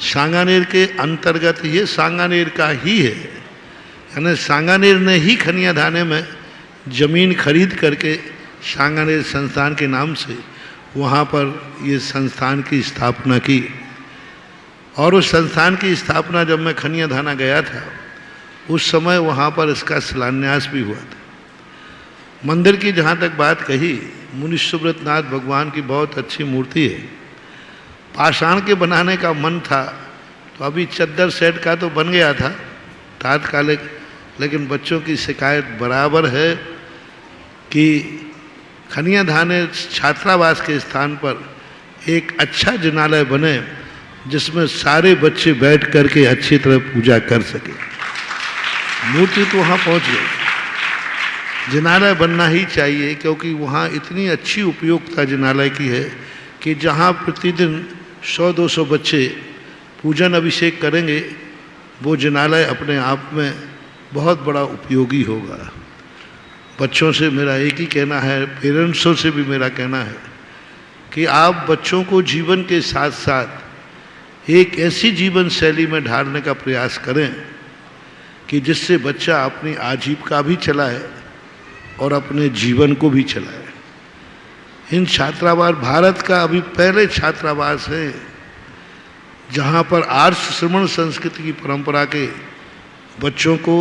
सांगानेर के अंतर्गत ये सांगानेर का ही है, यानी सांगानेर ने ही कन्यादाने में जमीन खरीद करके सांगानेर संस्थान के नाम से वहाँ पर ये संस्थान की स्थापना की। और उस संस्थान की स्थापना जब मैं कन्यादाना गया था, उस समय वहाँ पर इसका शिलान्यास भी हुआ था। मंदिर की जहाँ तक बात कही, मुनि सुब्रतनाथ भगवान की बहुत अच्छी मूर्ति है। पाषाण के बनाने का मन था, तो अभी चद्दर सेट का तो बन गया था तात्कालिक, लेकिन बच्चों की शिकायत बराबर है कि कन्यादाने छात्रावास के स्थान पर एक अच्छा जिनालय बने जिसमें सारे बच्चे बैठ करके अच्छी तरह पूजा कर सके। मूर्ति तो वहाँ पहुँच गई। जिनालय बनना ही चाहिए, क्योंकि वहाँ इतनी अच्छी उपयोगिता जिनालय की है कि जहाँ प्रतिदिन 100-200 बच्चे पूजन अभिषेक करेंगे, वो जिनालय अपने आप में बहुत बड़ा उपयोगी होगा। बच्चों से मेरा एक ही कहना है, पेरेंट्सों से भी मेरा कहना है कि आप बच्चों को जीवन के साथ साथ एक ऐसी जीवन शैली में ढालने का प्रयास करें कि जिससे बच्चा अपनी आजीविका भी चलाए और अपने जीवन को भी चलाए। इन छात्रावास, भारत का अभी पहले छात्रावास है जहाँ पर आर्ष श्रमण संस्कृति की परंपरा के बच्चों को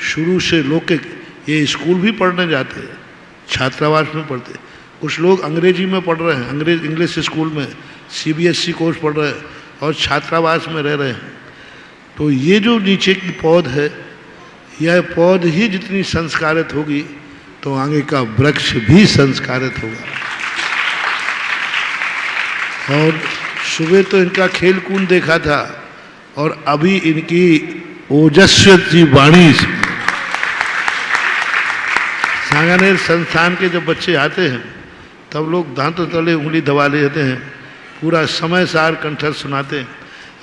शुरू से लौकिक, ये स्कूल भी पढ़ने जाते हैं, छात्रावास में पढ़ते हैं। कुछ लोग अंग्रेजी में पढ़ रहे हैं, इंग्लिश स्कूल में CBSE कोर्स पढ़ रहे हैं और छात्रावास में रह रहे हैं। तो ये जो नीचे की पौध है, यह पौध ही जितनी संस्कारित होगी तो आगे का वृक्ष भी संस्कारित होगा। और सुबह तो इनका खेल कूद देखा था और अभी इनकी ओजस्वी वाणी, सांगानेर संस्थान के जब बच्चे आते हैं तब लोग दांतों तले उंगली दबा लेते हैं, पूरा समय सार कंठस्थ सुनाते हैं,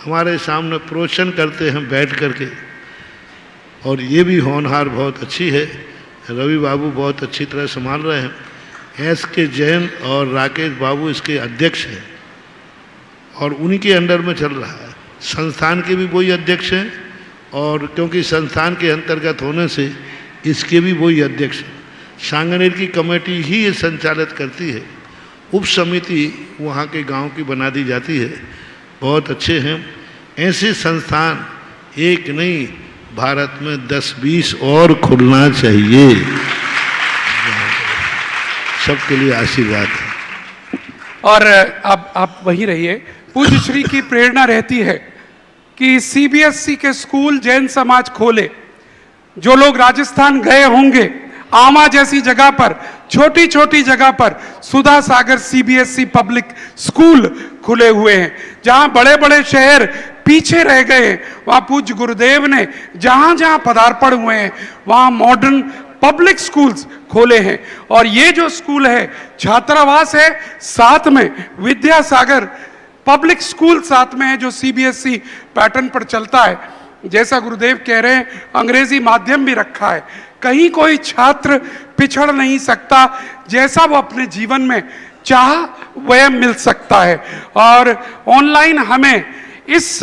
हमारे सामने प्रवचन करते हैं बैठ करके। और ये भी होनहार बहुत अच्छी है, रवि बाबू बहुत अच्छी तरह संभाल रहे हैं। SK जैन और राकेश बाबू इसके अध्यक्ष हैं और उन्हीं के अंडर में चल रहा है। संस्थान के भी वही अध्यक्ष हैं और क्योंकि संस्थान के अंतर्गत होने से इसके भी वही अध्यक्ष हैं। सांगानेर की कमेटी ही ये संचालित करती है, उप समिति वहाँ के गांव की बना दी जाती है। बहुत अच्छे हैं ऐसे संस्थान, एक नहीं भारत में 10-20 और खुलना चाहिए। सबके लिए आशीर्वाद है।
और अब आप वहीं रहिए। पूज्य श्री की प्रेरणा रहती है कि CBSE के स्कूल जैन समाज खोले। जो लोग राजस्थान गए होंगे, आमा जैसी जगह पर, छोटी छोटी जगह पर सुधा सागर CBSE पब्लिक स्कूल खुले हुए हैं। जहां बड़े बड़े शहर पीछे रह गए, वहां पूज्य गुरुदेव ने जहां जहां पदार्पण हुए हैं वहां मॉडर्न पब्लिक स्कूल्स खोले हैं। और ये जो स्कूल है छात्रावास है, साथ में विद्यासागर पब्लिक स्कूल साथ में है जो CBSE पैटर्न पर चलता है। जैसा गुरुदेव कह रहे हैं, अंग्रेजी माध्यम भी रखा है। कहीं कोई छात्र पिछड़ नहीं सकता, जैसा वो अपने जीवन में चाह वह मिल सकता है। और ऑनलाइन हमें इस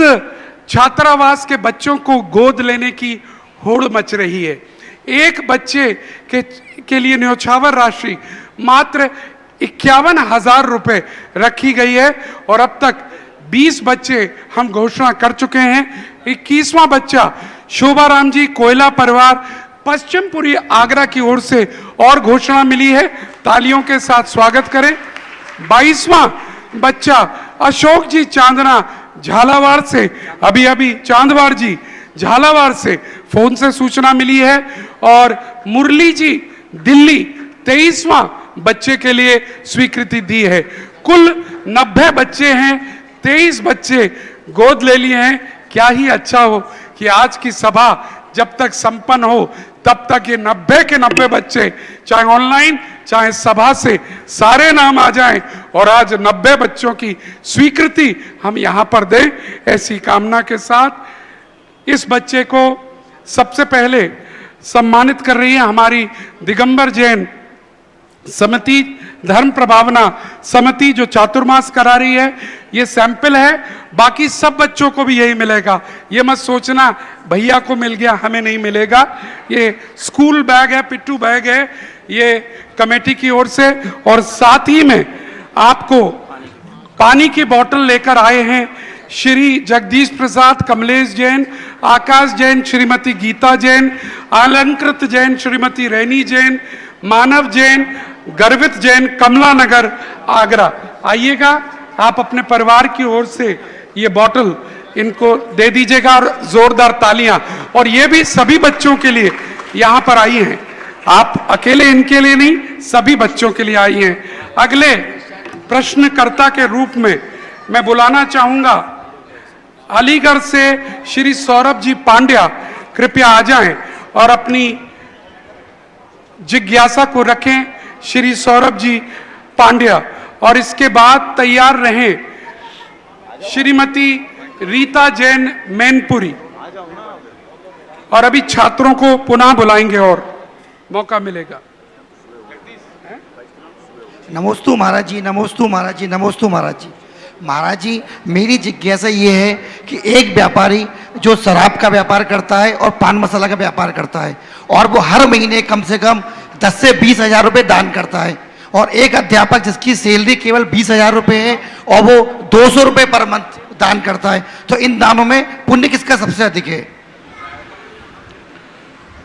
छात्रावास के बच्चों को गोद लेने की होड़ मच रही है। एक बच्चे के लिए न्योछावर राशि मात्र 51,000 रुपये रखी गई है और अब तक 20 बच्चे हम घोषणा कर चुके हैं। 21वां बच्चा शोभाराम जी कोयला परिवार पश्चिमपुरी आगरा की ओर से और घोषणा मिली है, तालियों के साथ स्वागत करें। 22वां बच्चा अशोक जी चांदना झालावाड़ से, अभी चांदवाड़ जी झालावाड़ से फोन से सूचना मिली है। और मुरली जी दिल्ली 23वां बच्चे के लिए स्वीकृति दी है। कुल 90 बच्चे हैं, 23 बच्चे गोद ले लिए हैं। क्या ही अच्छा हो कि आज की सभा जब तक संपन्न हो तब तक ये 90 के 90 बच्चे, चाहे ऑनलाइन चाहे सभा से, सारे नाम आ जाएं और आज 90 बच्चों की स्वीकृति हम यहाँ पर दें, ऐसी कामना के साथ इस बच्चे को सबसे पहले सम्मानित कर रही है हमारी दिगंबर जैन समिति, धर्म प्रभावना समिति जो चातुर्मास करा रही है। ये सैंपल है, बाकी सब बच्चों को भी यही मिलेगा। ये मत सोचना भैया को मिल गया हमें नहीं मिलेगा। ये स्कूल बैग है, पिट्ठू बैग है, ये कमेटी की ओर से। और साथ ही में आपको पानी की बोतल लेकर आए हैं श्री जगदीश प्रसाद, कमलेश जैन, आकाश जैन, श्रीमती गीता जैन, अलंकृत जैन, श्रीमती रैनी जैन, मानव जैन, गर्वित जैन, कमला नगर आगरा। आइएगा, आप अपने परिवार की ओर से ये बोतल इनको दे दीजिएगा और जोरदार तालियां। और ये भी सभी बच्चों के लिए यहाँ पर आई हैं, आप अकेले इनके लिए नहीं, सभी बच्चों के लिए आई हैं। अगले प्रश्नकर्ता के रूप में मैं बुलाना चाहूंगा अलीगढ़ से श्री सौरभ जी पांड्या कृपया आ जाएं और अपनी जिज्ञासा को रखें, श्री सौरभ जी पांड्या। और इसके बाद तैयार रहें श्रीमती रीता जैन मैनपुरी। और अभी छात्रों को पुनः बुलाएंगे और मौका मिलेगा।
नमोस्तु महाराज जी, नमोस्तु महाराज जी, नमोस्तु महाराज जी। महाराज जी, मेरी जिज्ञासा ये है कि एक व्यापारी जो शराब का व्यापार करता है और पान मसाला का व्यापार करता है और वो हर महीने कम से कम 10 से 20 हजार रुपये दान करता है, और एक अध्यापक जिसकी सैलरी केवल 20 हजार रुपये है और वो 200 रुपये पर मंथ दान करता है, तो इन दानों में पुण्य किसका सबसे अधिक है?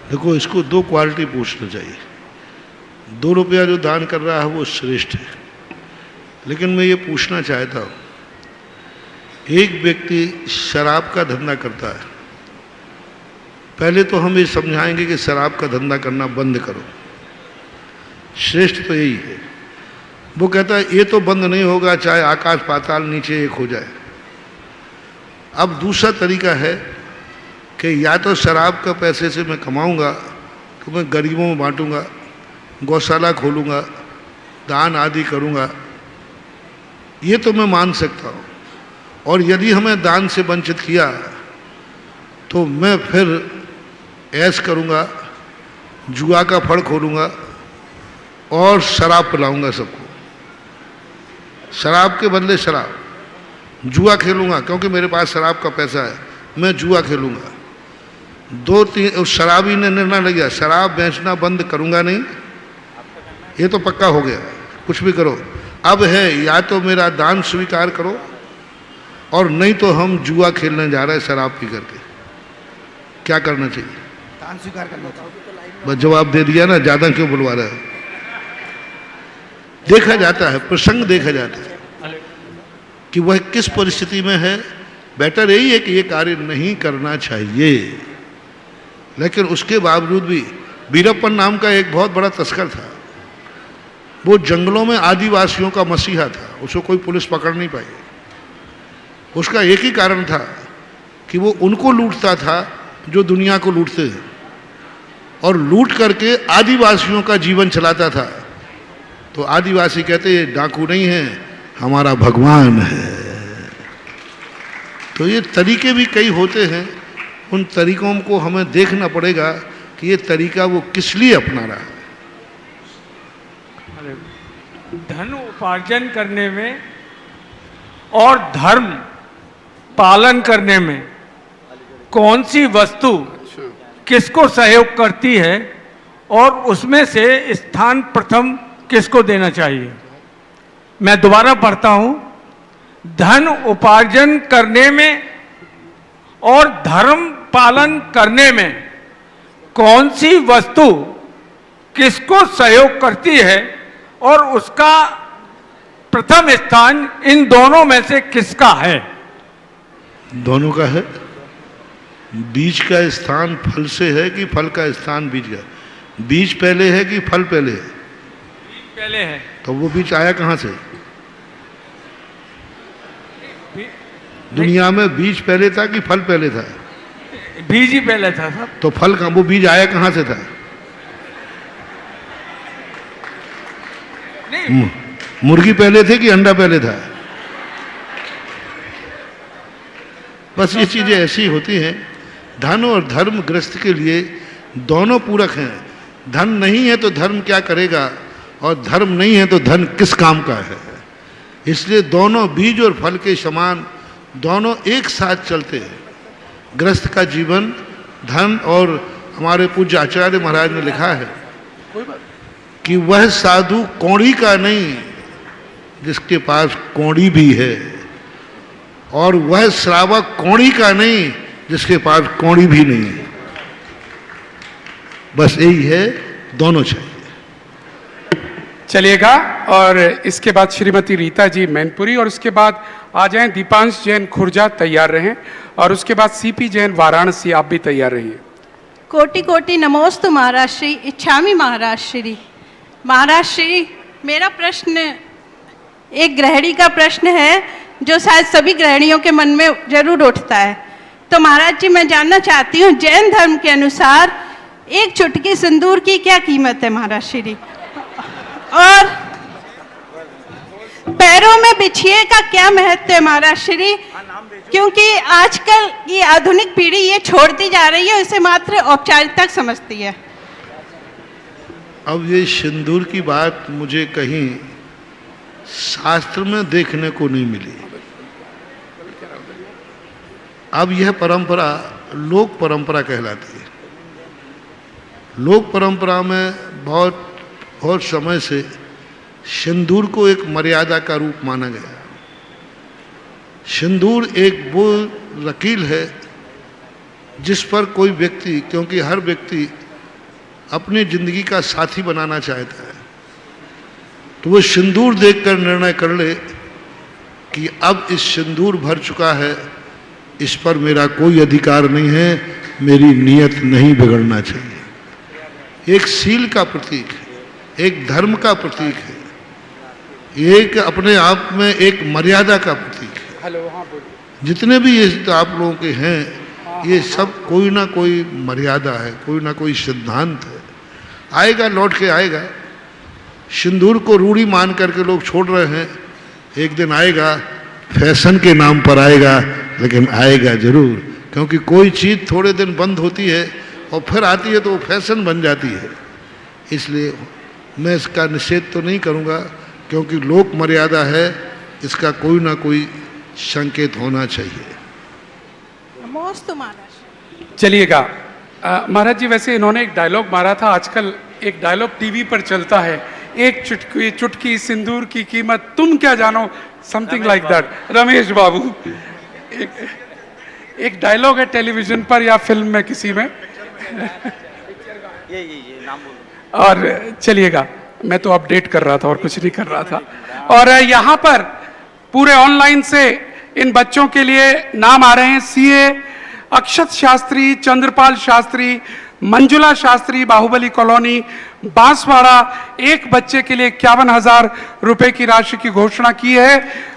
देखो, इसको दो क्वालिटी पूछना चाहिए। 2 रुपया जो दान कर रहा है वो श्रेष्ठ है, लेकिन मैं ये पूछना चाहता हूँ, एक व्यक्ति शराब का धंधा करता है, पहले तो हम ये समझाएंगे कि शराब का धंधा करना बंद करो, श्रेष्ठ तो यही है। वो कहता है ये तो बंद नहीं होगा चाहे आकाश पाताल नीचे एक हो जाए। अब दूसरा तरीका है कि या तो शराब का पैसे से मैं कमाऊंगा तो मैं गरीबों में बांटूंगा, गौशाला खोलूंगा, दान आदि करूंगा, ये तो मैं मान सकता हूँ। और यदि हमें दान से वंचित किया तो मैं फिर ऐश करूंगा, जुआ का फड़ खोलूंगा और शराब पिलाऊंगा सबको। शराब के बदले शराब, जुआ खेलूंगा क्योंकि मेरे पास शराब का पैसा है, मैं जुआ खेलूंगा। 2-3 शराबी ने निर्णय लिया शराब बेचना बंद करूंगा नहीं, ये तो पक्का हो गया, कुछ भी करो। अब है या तो मेरा दान स्वीकार करो और नहीं तो हम जुआ खेलने जा रहे हैं शराब पी करके। क्या करना चाहिए?
दान स्वीकार करना चाहिए।
बस जवाब दे दिया ना, ज़्यादा क्यों बुलवा रहे हो? देखा जाता है, प्रसंग देखा जाता है कि वह किस परिस्थिति में है। बेटर यही है कि ये कार्य नहीं करना चाहिए, लेकिन उसके बावजूद भी वीरप्पन नाम का एक बहुत बड़ा तस्कर था, वो जंगलों में आदिवासियों का मसीहा था, उसको कोई पुलिस पकड़ नहीं पाई। उसका एक ही कारण था कि वो उनको लूटता था जो दुनिया को लूटते हैं, और लूट करके आदिवासियों का जीवन चलाता था। तो आदिवासी कहते ये डाकू नहीं है, हमारा भगवान है। तो ये तरीके भी कई होते हैं, उन तरीकों को हमें देखना पड़ेगा कि ये तरीका वो किस लिए अपना रहा है।
धन उपार्जन करने में और धर्म पालन करने में कौन सी वस्तु किसको सहयोग करती है और उसमें से स्थान प्रथम किसको देना चाहिए? मैं दोबारा पढ़ता हूं, धन उपार्जन करने में और धर्म पालन करने में कौन सी वस्तु किसको सहयोग करती है और उसका प्रथम स्थान इन दोनों में से किसका है?
दोनों का है। बीज का स्थान फल से है कि फल का स्थान बीज का? बीज पहले है कि फल पहले है?
बीज पहले है।
तो वो बीज आया कहाँ से? दुनिया में बीज पहले था कि फल पहले था?
बीज ही पहले था साहब।
तो फल का वो बीज आया कहाँ से था? मुर्गी पहले थे कि अंडा पहले था? बस ये चीजें ऐसी होती हैं। धन और धर्म ग्रस्त के लिए दोनों पूरक हैं। धन नहीं है तो धर्म क्या करेगा, और धर्म नहीं है तो धन किस काम का है। इसलिए दोनों बीज और फल के समान दोनों एक साथ चलते हैं। ग्रस्त का जीवन धन, और हमारे पूज्य आचार्य महाराज ने लिखा है कि वह साधु कौड़ी का नहीं जिसके पास कौड़ी भी है, और वह श्रावक कौड़ी का नहीं जिसके पास कौड़ी भी नहीं है। बस यही है, दोनों चाहिए।
चलिएगा। और इसके बाद श्रीमती रीता जी मैनपुरी, और उसके बाद आ जाएं दीपांश जैन खुर्जा, तैयार रहें। और उसके बाद सीपी जैन वाराणसी, आप भी तैयार रहिए।
कोटि कोटि नमोस्तु महाराज श्री। इच्छामि महाराज श्री। महाराज श्री, मेरा प्रश्न एक गृहिणी का प्रश्न है जो शायद सभी गृहिणियों के मन में जरूर उठता है। तो महाराज जी, मैं जानना चाहती हूँ, जैन धर्म के अनुसार एक चुटकी सिंदूर की क्या कीमत है महाराज श्री, और पैरों में बिछिए का क्या महत्व है महाराज श्री, क्योंकि आजकल की आधुनिक पीढ़ी ये छोड़ती जा रही है, इसे मात्र औपचारिकता समझती है।
अब ये सिंदूर की बात मुझे कहीं शास्त्र में देखने को नहीं मिली। अब यह परंपरा लोक परंपरा कहलाती है। लोक परंपरा में बहुत समय से सिंदूर को एक मर्यादा का रूप माना गया। सिंदूर एक वो रकील है जिस पर कोई व्यक्ति, क्योंकि हर व्यक्ति अपनी जिंदगी का साथी बनाना चाहता है, तो वो सिंदूर देखकर निर्णय कर ले कि अब इस सिंदूर भर चुका है, इस पर मेरा कोई अधिकार नहीं है, मेरी नीयत नहीं बिगड़ना चाहिए। एक सील का प्रतीक है, एक धर्म का प्रतीक है, एक अपने आप में एक मर्यादा का प्रतीक है। जितने भी ये आप लोगों के हैं, ये सब कोई ना कोई मर्यादा है, कोई ना कोई सिद्धांत है। आएगा, लौट के आएगा। सिंदूर को रूढ़ी मान करके लोग छोड़ रहे हैं, एक दिन आएगा, फैशन के नाम पर आएगा, लेकिन आएगा जरूर, क्योंकि कोई चीज़ थोड़े दिन बंद होती है और फिर आती है तो वो फैशन बन जाती है। इसलिए मैं इसका निषेध तो नहीं करूँगा, क्योंकि लोक मर्यादा है, इसका कोई ना कोई संकेत होना चाहिए।
चलिएगा महाराज जी, वैसे इन्होंने एक डायलॉग मारा था, आजकल एक डायलॉग टीवी पर चलता है, एक चुटकी सिंदूर की कीमत तुम क्या जानो, समथिंग लाइक दैट। रमेश बाबू, एक डायलॉग है टेलीविजन पर या फिल्म में किसी में। और चलिएगा, मैं तो अपडेट कर रहा था और कुछ नहीं कर रहा था। और यहाँ पर पूरे ऑनलाइन से इन बच्चों के लिए नाम आ रहे हैं। सीए अक्षत शास्त्री, चंद्रपाल शास्त्री, मंजुला शास्त्री, बाहुबली कॉलोनी, बांसवाड़ा। एक बच्चे के लिए 51,000 रुपए की राशि की घोषणा की है।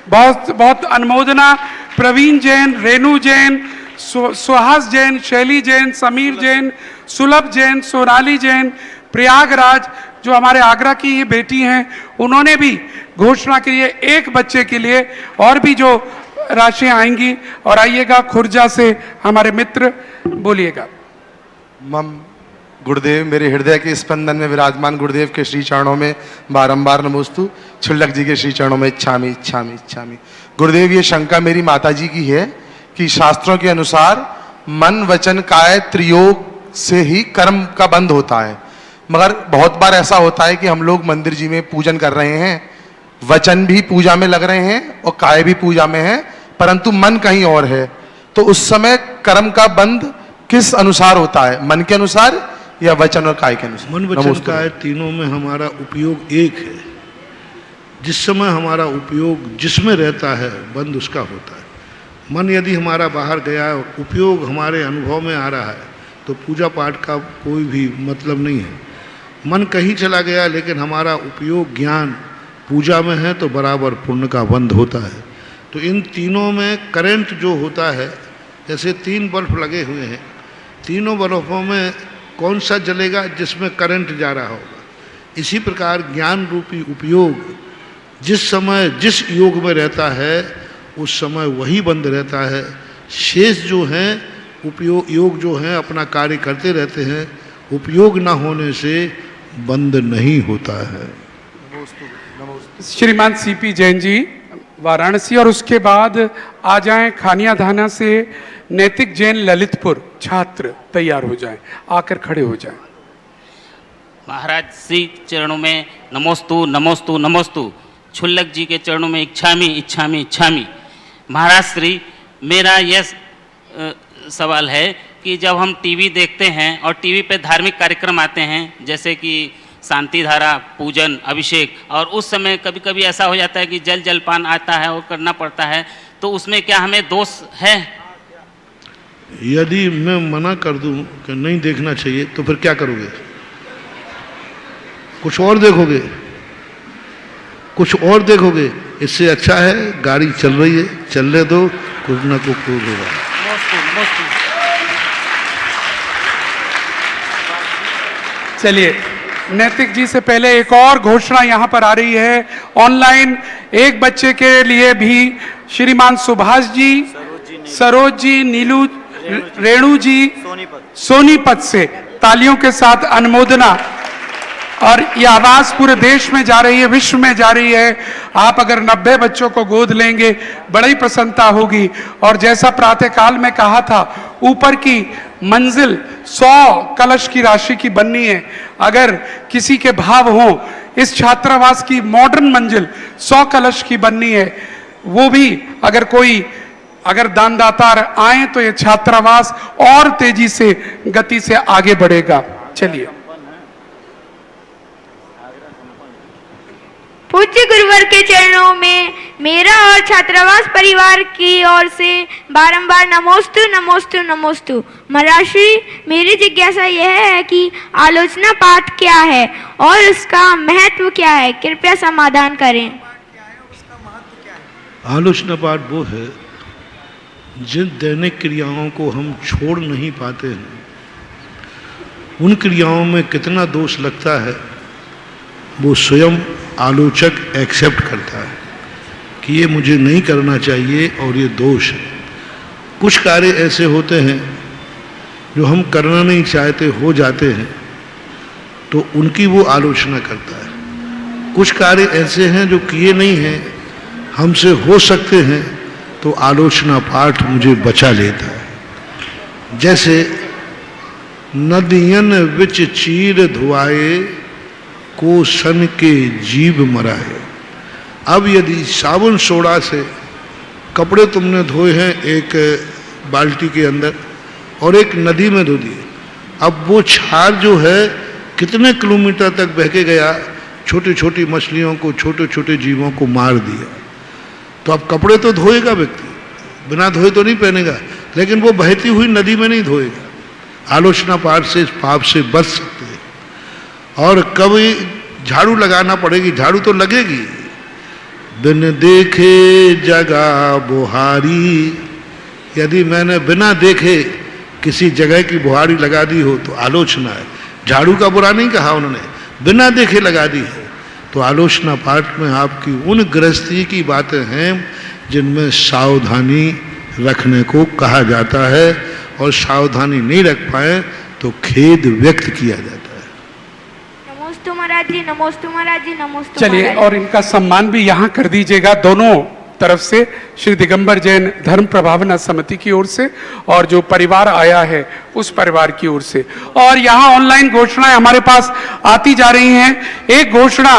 बहुत बहुत अनुमोदना। प्रवीण जैन, रेणु जैन, सुहास जैन, शैली जैन, समीर जैन, सुलभ जैन, सोनाली जैन, प्रयागराज, जो हमारे आगरा की ही बेटी हैं, उन्होंने भी घोषणा की है एक बच्चे के लिए। और भी जो राशियां आएंगी। और आइएगा खुर्जा से हमारे मित्र, बोलिएगा।
मम गुरुदेव, मेरे हृदय के स्पंदन में विराजमान गुरुदेव के श्री चरणों में बारंबार नमोस्तु। छुल्लक जी के श्री चरणों में इच्छामी इच्छामी इच्छामी। गुरुदेव, ये शंका मेरी माता जी की है कि शास्त्रों के अनुसार मन वचन काया त्रियोग से ही कर्म का बंध होता है, मगर बहुत बार ऐसा होता है कि हम लोग मंदिर जी में पूजन कर रहे हैं, वचन भी पूजा में लग रहे हैं और काय भी पूजा में है, परंतु मन कहीं और है। तो उस समय कर्म का बंध किस अनुसार होता है, मन के अनुसार या वचन और काय के अनुसार?
मन वचन काय तीनों में हमारा उपयोग एक है। जिस समय हमारा उपयोग जिसमें रहता है, बंध उसका होता है। मन यदि हमारा बाहर गया है, उपयोग हमारे अनुभव में आ रहा है, तो पूजा पाठ का कोई भी मतलब नहीं है। मन कहीं चला गया लेकिन हमारा उपयोग ज्ञान पूजा में है, तो बराबर पुण्य का बंध होता है। तो इन तीनों में करंट जो होता है, जैसे 3 बल्ब लगे हुए हैं, तीनों बल्बों में कौन सा जलेगा? जिसमें करंट जा रहा होगा। इसी प्रकार ज्ञान रूपी उपयोग जिस समय जिस योग में रहता है, उस समय वही बंद रहता है। शेष जो हैं उपयोग योग जो हैं अपना कार्य करते रहते हैं, उपयोग ना होने से बंद नहीं होता है।
श्रीमान सीपी जैन जी वाराणसी, और उसके बाद आ जाएं खानिया धाना से नैतिक जैन ललितपुर, छात्र तैयार हो जाएं, आकर खड़े हो जाएं।
महाराज श्री चरणों में नमोस्तु नमोस्तु नमोस्तु। छुल्लक जी के चरणों में इच्छामी इच्छामी इच्छामी। महाराज श्री, मेरा यह सवाल है कि जब हम टीवी देखते हैं और टीवी पे धार्मिक कार्यक्रम आते हैं, जैसे कि शांति धारा, पूजन, अभिषेक, और उस समय कभी कभी ऐसा हो जाता है कि जलपान आता है और करना पड़ता है, तो उसमें क्या हमें दोष है?
यदि मैं मना कर दूं कि नहीं देखना चाहिए, तो फिर क्या करोगे? कुछ और देखोगे? कुछ और देखोगे? इससे अच्छा है गाड़ी चल रही है, चलने दो, कुछ ना कुछ होगा।
चलिए, नैतिक जी से पहले एक और घोषणा यहाँ पर आ रही है ऑनलाइन। एक बच्चे के लिए भी श्रीमान सुभाष जी, सरोज जी, नीलू, रेणु जी सोनीपत से तालियों के साथ अनुमोदना। और ये आवाज पूरे देश में जा रही है, विश्व में जा रही है। आप अगर 90 बच्चों को गोद लेंगे बड़ी प्रसन्नता होगी। और जैसा प्रातःकाल में कहा था, ऊपर की मंजिल 100 कलश की राशि की बननी है। अगर किसी के भाव हो, इस छात्रावास की मॉडर्न मंजिल 100 कलश की बननी है। वो भी अगर दानदाता आए तो ये छात्रावास और तेजी से गति से आगे बढ़ेगा। चलिए,
पूज्य गुरुवर के चरणों में मेरा और छात्रावास परिवार की ओर से बारंबार नमोस्तु नमोस्तु नमोस्तु। महाराष्ट्री, मेरी जिज्ञासा यह है कि आलोचना पाठ क्या है और उसका महत्व क्या है, कृपया समाधान करें।
आलोचना पाठ वो है जिन दैनिक क्रियाओं को हम छोड़ नहीं पाते हैं, उन क्रियाओं में कितना दोष लगता है वो स्वयं आलोचक एक्सेप्ट करता है कि ये मुझे नहीं करना चाहिए और ये दोष है। कुछ कार्य ऐसे होते हैं जो हम करना नहीं चाहते हो जाते हैं, तो उनकी वो आलोचना करता है। कुछ कार्य ऐसे हैं जो किए नहीं हैं, हमसे हो सकते हैं, तो आलोचना पाठ मुझे बचा लेता है। जैसे नदियन विच चीर धुआए को सन के जीव मराए। अब यदि साबुन सोडा से कपड़े तुमने धोए हैं एक बाल्टी के अंदर और एक नदी में धो दिए, अब वो क्षार जो है कितने किलोमीटर तक बह के गया, छोटी छोटी मछलियों को, छोटे छोटे जीवों को मार दिया। तो अब कपड़े तो धोएगा व्यक्ति, बिना धोए तो नहीं पहनेगा, लेकिन वो बहती हुई नदी में नहीं धोएगा। आलोचना पाठ से इस पाप से बच सकते हैं। और कभी झाड़ू लगाना पड़ेगी, झाड़ू तो लगेगी। बिन देखे जगह बुहारी, यदि मैंने बिना देखे किसी जगह की बुहारी लगा दी हो तो आलोचना है। झाड़ू का बुरा नहीं कहा उन्होंने, बिना देखे लगा दी है। तो आलोचना पाठ में आपकी उन गृहस्थी की बातें हैं जिनमें सावधानी रखने को कहा जाता है, और सावधानी नहीं रख पाए तो खेद व्यक्त किया जाता है।
नमोस्तु महाराज जी, नमोस्तु महाराज जी, नमोस्तु।
चलिए, और इनका सम्मान भी यहाँ कर दीजिएगा दोनों तरफ से, श्री दिगंबर जैन धर्म प्रभावना समिति की ओर से और जो परिवार आया है उस परिवार की ओर से। और यहाँ ऑनलाइन घोषणाएं हमारे पास आती जा रही हैं। एक घोषणा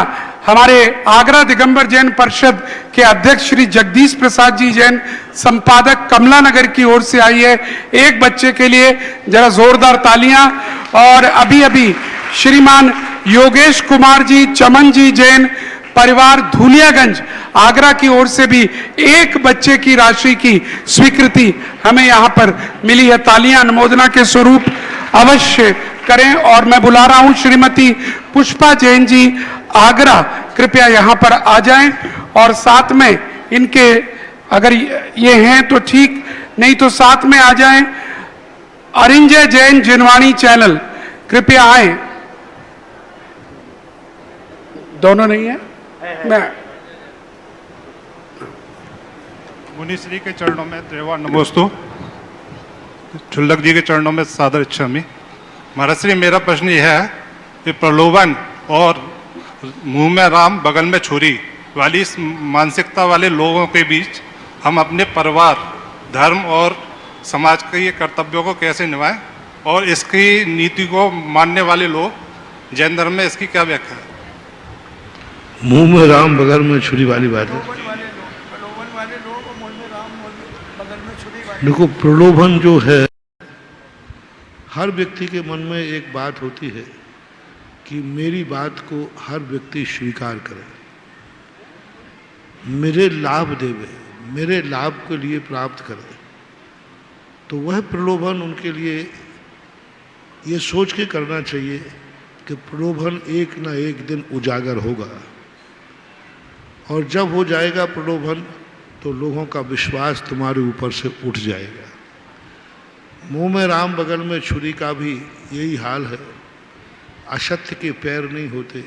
हमारे आगरा दिगंबर जैन परिषद के अध्यक्ष श्री जगदीश प्रसाद जी जैन, संपादक कमला नगर की ओर से आई है। एक बच्चे के लिए जरा जोरदार तालियां। और अभी अभी श्रीमान योगेश कुमार जी, चमन जी जैन, परिवार धुलियागंज, आगरा की ओर से भी एक बच्चे की राशि की स्वीकृति हमें यहाँ पर मिली है। तालियां अनुमोदना के स्वरूप अवश्य करें। और मैं बुला रहा हूँ श्रीमती पुष्पा जैन जी, आगरा, कृपया यहाँ पर आ जाएं। और साथ में इनके अगर ये हैं तो ठीक, नहीं तो साथ में आ जाएं। अरिंजय जैन जिनवाणी चैनल, कृपया आए। दोनों नहीं है, मैं
मुनिश्री के चरणों में त्रेवा नमोस्तु, छुल्लक जी के चरणों में सादर इच्छामि। महाराज श्री, मेरा प्रश्न यह है कि प्रलोभन और मुंह में राम बगल में छुरी वाली इस मानसिकता वाले लोगों के बीच हम अपने परिवार, धर्म और समाज के ये कर्तव्यों को कैसे निभाएं, और इसकी नीति को मानने वाले लोग जैन धर्म में इसकी क्या व्याख्या है?
मुंह में राम बगल में छुरी वाली बात है। देखो, प्रलोभन जो है, हर व्यक्ति के मन में एक बात होती है कि मेरी बात को हर व्यक्ति स्वीकार करे, मेरे लाभ देवे, मेरे लाभ के लिए प्राप्त करे। तो वह प्रलोभन उनके लिए ये सोच के करना चाहिए कि प्रलोभन एक ना एक दिन उजागर होगा और जब हो जाएगा प्रलोभन तो लोगों का विश्वास तुम्हारे ऊपर से उठ जाएगा। मुंह में राम बगल में छुरी का भी यही हाल है। असत्य के पैर नहीं होते,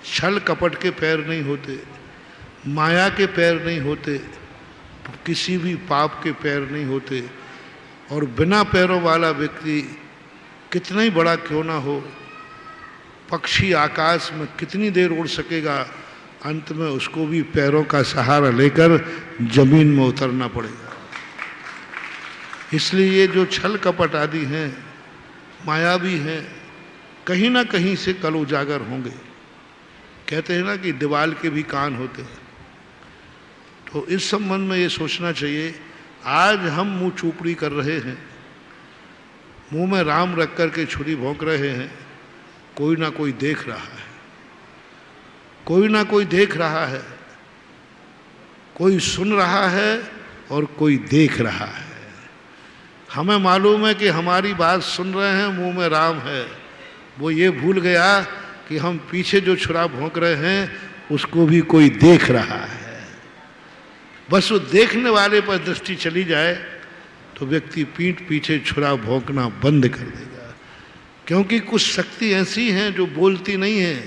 छल कपट के पैर नहीं होते, माया के पैर नहीं होते, किसी भी पाप के पैर नहीं होते। और बिना पैरों वाला व्यक्ति कितना ही बड़ा क्यों ना हो, पक्षी आकाश में कितनी देर उड़ सकेगा, अंत में उसको भी पैरों का सहारा लेकर जमीन में उतरना पड़ेगा। इसलिए ये जो छल कपट आदि हैं, मायावी हैं, कहीं ना कहीं से कल उजागर होंगे। कहते हैं ना कि दीवाल के भी कान होते हैं। तो इस संबंध में ये सोचना चाहिए, आज हम मुंह चूपड़ी कर रहे हैं, मुंह में राम रख कर के छुरी भोंक रहे हैं, कोई ना कोई देख रहा है, कोई ना कोई देख रहा है, कोई सुन रहा है और कोई देख रहा है। हमें मालूम है कि हमारी बात सुन रहे हैं, मुंह में राम है, वो ये भूल गया कि हम पीछे जो छुरा भोंक रहे हैं उसको भी कोई देख रहा है। बस वो देखने वाले पर दृष्टि चली जाए तो व्यक्ति पीठ पीछे छुरा भोंकना बंद कर देगा। क्योंकि कुछ शक्ति ऐसी हैं जो बोलती नहीं है,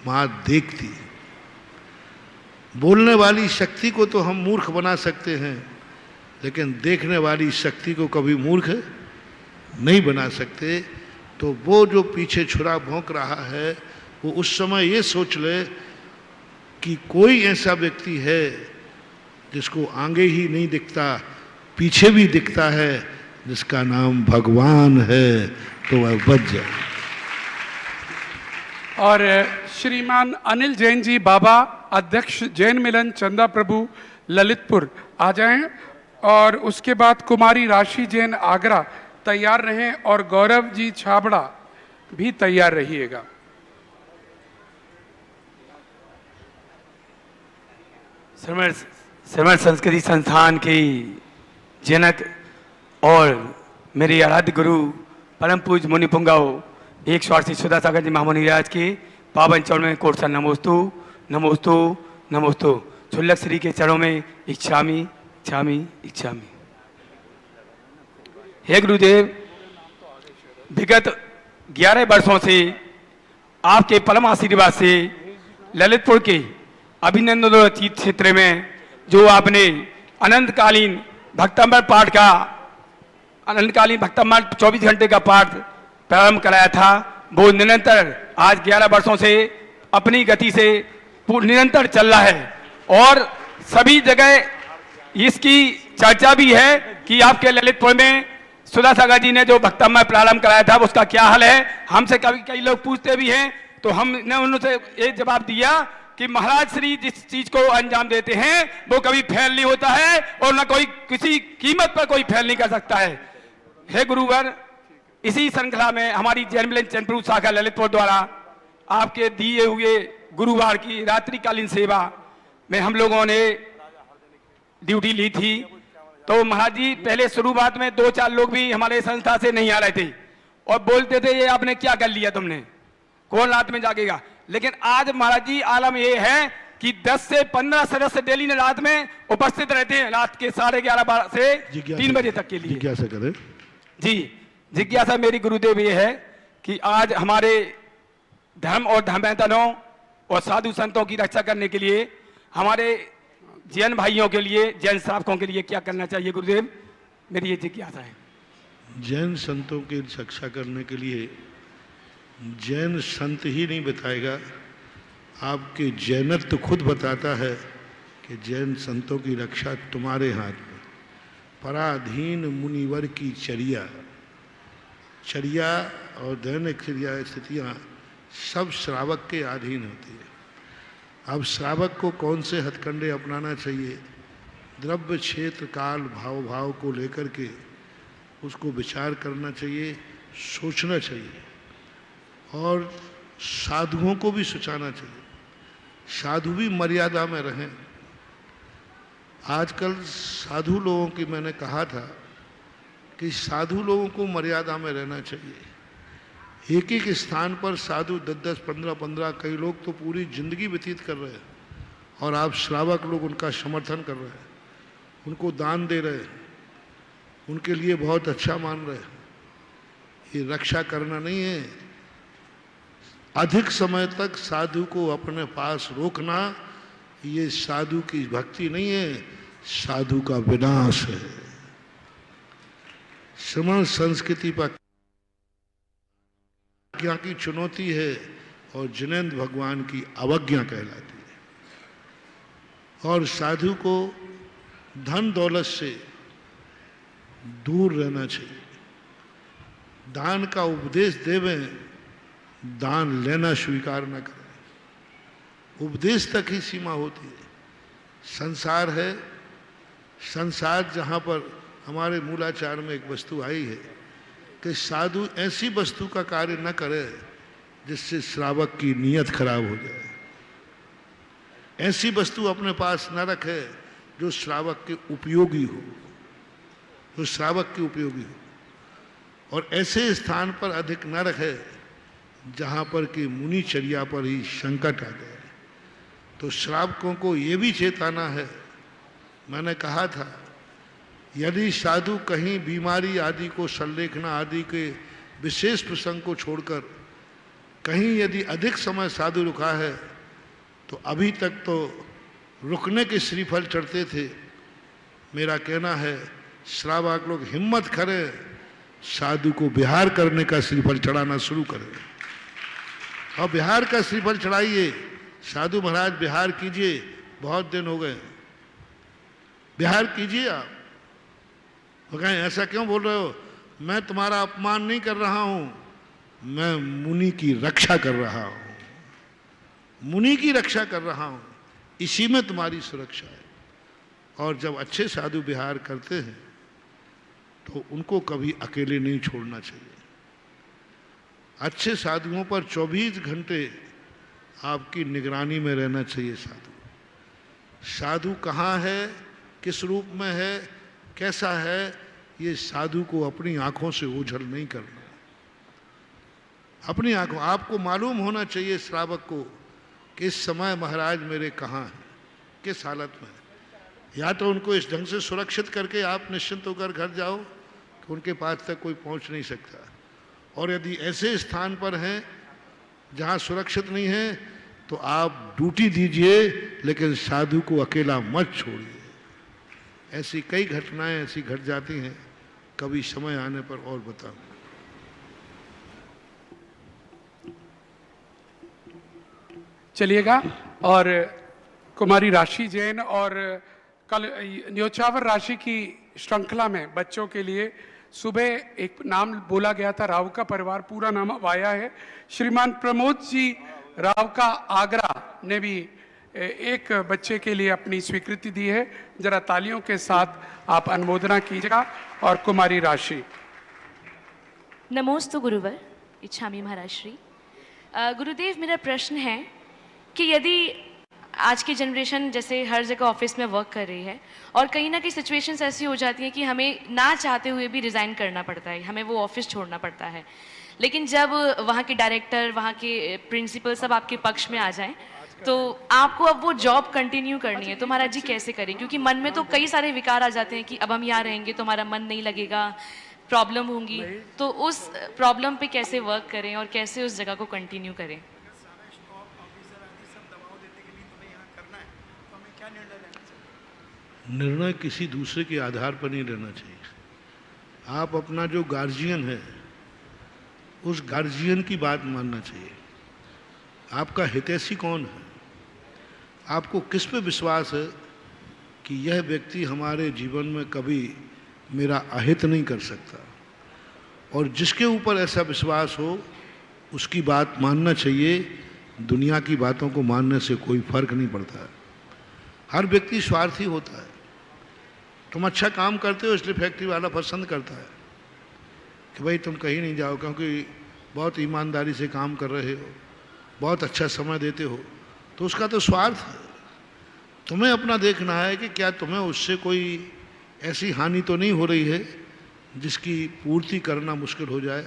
मां देखती। बोलने वाली शक्ति को तो हम मूर्ख बना सकते हैं, लेकिन देखने वाली शक्ति को कभी मूर्ख नहीं बना सकते। तो वो जो पीछे छुरा भोंक रहा है वो उस समय ये सोच ले कि कोई ऐसा व्यक्ति है जिसको आगे ही नहीं दिखता, पीछे भी दिखता है, जिसका नाम भगवान है, तो वह बच जाए।
और श्रीमान अनिल जैन जी बाबा, अध्यक्ष जैन मिलन चंदा प्रभु ललितपुर, आ जाएं। और उसके बाद कुमारी राशि जैन आगरा तैयार रहें और गौरव जी छाबड़ा भी तैयार रहिएगा।
श्रीमद संस्कृति संस्थान के जनक और मेरे आराध्य गुरु परम पूज्य मुनि पुंगाओ 108 सुधा सागर जी महामुनि राज के पावन चरण में कोट सा नमोस्तु नमोस्तु नमोस्तु। छुल्लक श्री के चरणों में इच्छामी इच्छामी इच्छामी। हे गुरुदेव, विगत 11 वर्षों से आपके परम आशीर्वाद से ललितपुर के अभिनंदन तीर्थ क्षेत्र में जो आपने अनंतकालीन भक्तमृत पाठ का, अनंतकालीन भक्तमृत 24 घंटे का पाठ प्रारंभ कराया था, वो निरंतर आज 11 वर्षों से अपनी गति से निरंतर चल रहा है। और सभी जगह इसकी चर्चा भी है कि आपके ललितपुर में सुधा सागर जी ने जो भक्तमय प्रारंभ कराया था उसका क्या हाल है। हमसे कभी कई लोग पूछते भी हैं, तो हमने उनसे ये जवाब दिया कि महाराज श्री जिस चीज को अंजाम देते हैं वो कभी फेल नहीं होता है और न कोई किसी कीमत पर कोई फेल नहीं कर सकता है। हे गुरुवर, इसी श्रृंखला में हमारी जैन मिलन चंद्रपुर शाखा ललितपुर द्वारा आपके दिए हुए गुरुवार की रात्रिकालीन सेवा में हम लोगों ने ड्यूटी ली थी। तो महाराज जी पहले शुरुआत में 2-4 लोग भी हमारे संस्था से नहीं आ रहे थे और बोलते थे ये आपने क्या कर लिया, तुमने कौन रात में जागेगा। लेकिन आज महाराज जी आलम ये है कि 10 से 15 सदस्य डेली ने रात में उपस्थित रहते हैं, रात के 11:30 से 3 बजे तक के लिए।
जिज्ञासा करें
जी। जिज्ञासा मेरी गुरुदेव ये है कि आज हमारे धर्म और धर्मेतनों और साधु संतों की रक्षा करने के लिए, हमारे जैन भाइयों के लिए, जैन श्रावकों के लिए क्या करना चाहिए गुरुदेव, मेरी ये जिज्ञासा है।
जैन संतों की रक्षा करने के लिए जैन संत ही नहीं बताएगा, आपके जैनत्व खुद बताता है कि जैन संतों की रक्षा तुम्हारे हाथ में। पराधीन मुनिवर की चर्या, चर्या और दैनिक क्रिया स्थितियाँ सब श्रावक के अधीन होती है। अब श्रावक को कौन से हथकंडे अपनाना चाहिए, द्रव्य क्षेत्र काल भाव को लेकर के उसको विचार करना चाहिए, सोचना चाहिए और साधुओं को भी सोचाना चाहिए। साधु भी मर्यादा में रहें। आजकल साधु लोगों की मैंने कहा था कि साधु लोगों को मर्यादा में रहना चाहिए। एक स्थान पर साधु 10-10, 15-15, कई लोग तो पूरी जिंदगी व्यतीत कर रहे हैं और आप श्रावक लोग उनका समर्थन कर रहे हैं, उनको दान दे रहे हैं, उनके लिए बहुत अच्छा मान रहे हैं। ये रक्षा करना नहीं है। अधिक समय तक साधु को अपने पास रोकना ये साधु की भक्ति नहीं है, साधु का विनाश है। श्रमण संस्कृति पर आज्ञा की चुनौती है और जिनेंद्र भगवान की अवज्ञा कहलाती है। और साधु को धन दौलत से दूर रहना चाहिए। दान का उपदेश देवें, दान लेना स्वीकार न करें। उपदेश तक ही सीमा होती है। संसार है, संसार जहाँ पर हमारे मूलाचार में एक वस्तु आई है कि साधु ऐसी वस्तु का कार्य न करे जिससे श्रावक की नीयत खराब हो जाए। ऐसी वस्तु अपने पास न रखे जो श्रावक के उपयोगी हो, जो श्रावक के उपयोगी हो। और ऐसे स्थान पर अधिक न रखे जहाँ पर कि मुनिचर्या पर ही संकट आ जाए। तो श्रावकों को ये भी चेताना है। मैंने कहा था यदि साधु कहीं बीमारी आदि को संलेखना आदि के विशेष प्रसंग को छोड़कर कहीं यदि अधिक समय साधु रुका है तो अभी तक तो रुकने के श्रीफल चढ़ते थे। मेरा कहना है श्रावक लोग हिम्मत करें, साधु को बिहार करने का श्रीफल चढ़ाना शुरू करें और बिहार का श्रीफल चढ़ाइए। साधु महाराज बिहार कीजिए, बहुत दिन हो गए, बिहार कीजिए। आप वो कहें ऐसा क्यों बोल रहे हो? मैं तुम्हारा अपमान नहीं कर रहा हूं, मैं मुनि की रक्षा कर रहा हूं, मुनि की रक्षा कर रहा हूं, इसी में तुम्हारी सुरक्षा है। और जब अच्छे साधु विहार करते हैं तो उनको कभी अकेले नहीं छोड़ना चाहिए। अच्छे साधुओं पर 24 घंटे आपकी निगरानी में रहना चाहिए। साधु कहाँ है, किस रूप में है, कैसा है, ये साधु को अपनी आंखों से ओझल नहीं करना। अपनी आंखों, आपको मालूम होना चाहिए श्रावक को कि इस समय महाराज मेरे कहाँ हैं, किस हालत में है। या तो उनको इस ढंग से सुरक्षित करके आप निश्चिंत होकर घर जाओ कि उनके पास तक कोई पहुंच नहीं सकता। और यदि ऐसे स्थान पर हैं जहां सुरक्षित नहीं है तो आप ड्यूटी दीजिए, लेकिन साधु को अकेला मत छोड़िए। ऐसी कई घटनाएं ऐसी घट जाती हैं, कभी समय आने पर और बताऊंगा।
चलिएगा। और कुमारी राशि जैन और कल न्योछावर राशि की श्रृंखला में बच्चों के लिए सुबह एक नाम बोला गया था, राव का परिवार, पूरा नाम अब आया है। श्रीमान प्रमोद जी राव का आगरा ने भी एक बच्चे के लिए अपनी स्वीकृति दी है। जरा तालियों के साथ आप अनुमोदना कीजिएगा। और कुमारी राशि।
नमोस्तु गुरुवर, इच्छामि महाराज श्री। गुरुदेव, मेरा प्रश्न है कि यदि आज की जनरेशन जैसे हर जगह ऑफिस में वर्क कर रही है और कहीं ना कहीं सिचुएशंस ऐसी हो जाती हैं कि हमें ना चाहते हुए भी रिज़ाइन करना पड़ता है, हमें वो ऑफिस छोड़ना पड़ता है, लेकिन जब वहाँ के डायरेक्टर, वहाँ के प्रिंसिपल सब आपके पक्ष में आ जाएं तो आपको अब वो जॉब कंटिन्यू करनी है, तो महाराज जी कैसे करें? क्योंकि मन में तो कई सारे विकार आ जाते हैं कि अब हम यहाँ रहेंगे तो हमारा मन नहीं लगेगा, प्रॉब्लम होंगी, तो उस प्रॉब्लम पे कैसे वर्क करें और कैसे उस जगह को कंटिन्यू करें?
निर्णय किसी दूसरे के आधार पर नहीं लेना चाहिए। आप अपना जो गार्जियन है उस गार्जियन की बात मानना चाहिए। आपका हितैषी कौन है, आपको किस पे विश्वास है कि यह व्यक्ति हमारे जीवन में कभी मेरा अहित नहीं कर सकता, और जिसके ऊपर ऐसा विश्वास हो उसकी बात मानना चाहिए। दुनिया की बातों को मानने से कोई फर्क नहीं पड़ता है। हर व्यक्ति स्वार्थी होता है। तुम अच्छा काम करते हो इसलिए फैक्ट्री वाला पसंद करता है कि भाई तुम कहीं नहीं जाओ क्योंकि बहुत ईमानदारी से काम कर रहे हो, बहुत अच्छा समय देते हो, तो उसका तो स्वार्थ है। तुम्हें अपना देखना है कि क्या तुम्हें उससे कोई ऐसी हानि तो नहीं हो रही है जिसकी पूर्ति करना मुश्किल हो जाए।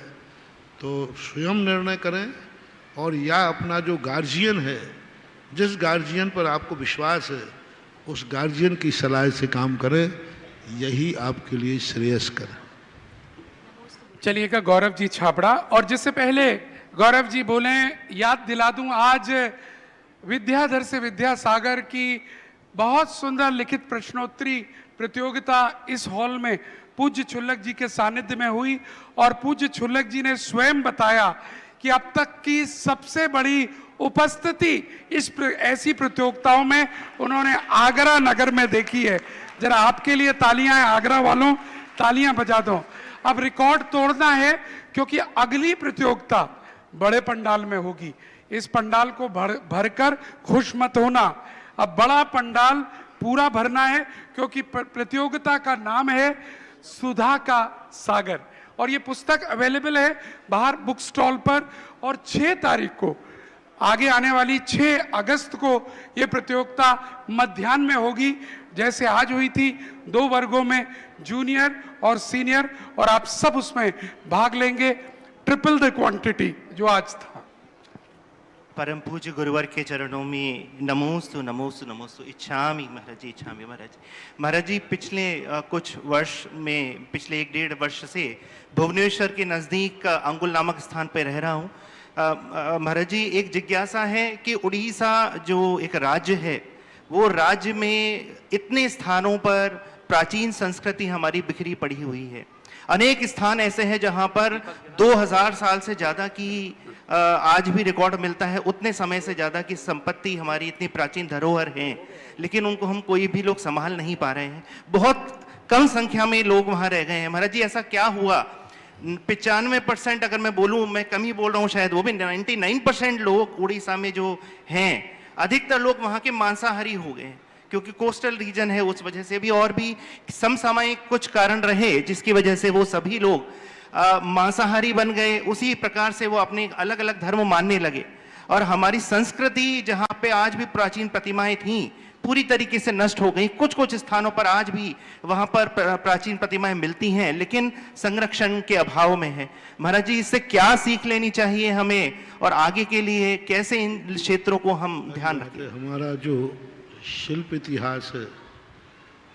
तो स्वयं निर्णय करें, और या अपना जो गार्जियन है जिस गार्जियन पर आपको विश्वास है उस गार्जियन की सलाह से काम करें, यही आपके लिए श्रेयस्कर है।
चलिएगा गौरव जी छापड़ा। और जिससे पहले गौरव जी बोले, याद दिला दूं, आज विद्याधर से विद्यासागर की बहुत सुंदर लिखित प्रश्नोत्तरी प्रतियोगिता इस हॉल में पूज्य छुल्लक जी के सानिध्य में हुई और पूज्य छुल्लक जी ने स्वयं बताया कि अब तक की सबसे बड़ी उपस्थिति ऐसी प्रतियोगिताओं में उन्होंने आगरा नगर में देखी है। जरा आपके लिए तालियां हैं, आगरा वालों तालियां बजा दो। अब रिकॉर्ड तोड़ना है क्योंकि अगली प्रतियोगिता बड़े पंडाल में होगी। इस पंडाल को भरकर खुश मत होना, अब बड़ा पंडाल पूरा भरना है क्योंकि प्रतियोगिता का नाम है सुधा का सागर और ये पुस्तक अवेलेबल है बाहर बुक स्टॉल पर। और 6 तारीख को, आगे आने वाली 6 अगस्त को ये प्रतियोगिता मध्याह्न में होगी, जैसे आज हुई थी 2 वर्गों में, जूनियर और सीनियर, और आप सब उसमें भाग लेंगे। ट्रिपल द क्वांटिटी जो आज था।
परम पूज्य गुरुवर के चरणों में नमोस्तु नमोस्तु नमोस्तु। इच्छामि महाराज जी, इच्छामि महाराज जी। महाराज जी, पिछले कुछ वर्ष में, पिछले 1-1.5 वर्ष से भुवनेश्वर के नज़दीक अंगुल नामक स्थान पर रह रहा हूँ। महाराज जी, एक जिज्ञासा है कि उड़ीसा जो एक राज्य है, वो राज्य में इतने स्थानों पर प्राचीन संस्कृति हमारी बिखरी पड़ी हुई है। अनेक स्थान ऐसे हैं जहाँ पर 2000 साल से ज़्यादा की आज भी रिकॉर्ड मिलता है, उतने समय से ज़्यादा की संपत्ति हमारी, इतनी प्राचीन धरोहर हैं, लेकिन उनको हम कोई भी लोग संभाल नहीं पा रहे हैं। बहुत कम संख्या में लोग वहाँ रह गए हैं। महाराज जी, ऐसा क्या हुआ? 95% अगर मैं बोलूँ, मैं कम ही बोल रहा हूँ शायद, वो भी 99% लोग उड़ीसा में जो हैं, अधिकतर लोग वहाँ के मांसाहारी हो गए हैं क्योंकि कोस्टल रीजन है, उस वजह से भी, और भी समसामयिक कुछ कारण रहे जिसकी वजह से वो सभी लोग मांसाहारी बन गए। उसी प्रकार से वो अपने अलग अलग धर्म मानने लगे और हमारी संस्कृति जहाँ पे आज भी प्राचीन प्रतिमाएं थीं पूरी तरीके से नष्ट हो गई। कुछ कुछ स्थानों पर आज भी वहाँ पर प्राचीन प्रतिमाएं मिलती हैं, लेकिन संरक्षण के अभाव में है। महाराज जी, इससे क्या सीख लेनी चाहिए हमें और आगे के लिए कैसे इन क्षेत्रों को हम ध्यान रखें?
हमारा जो शिल्प इतिहास है,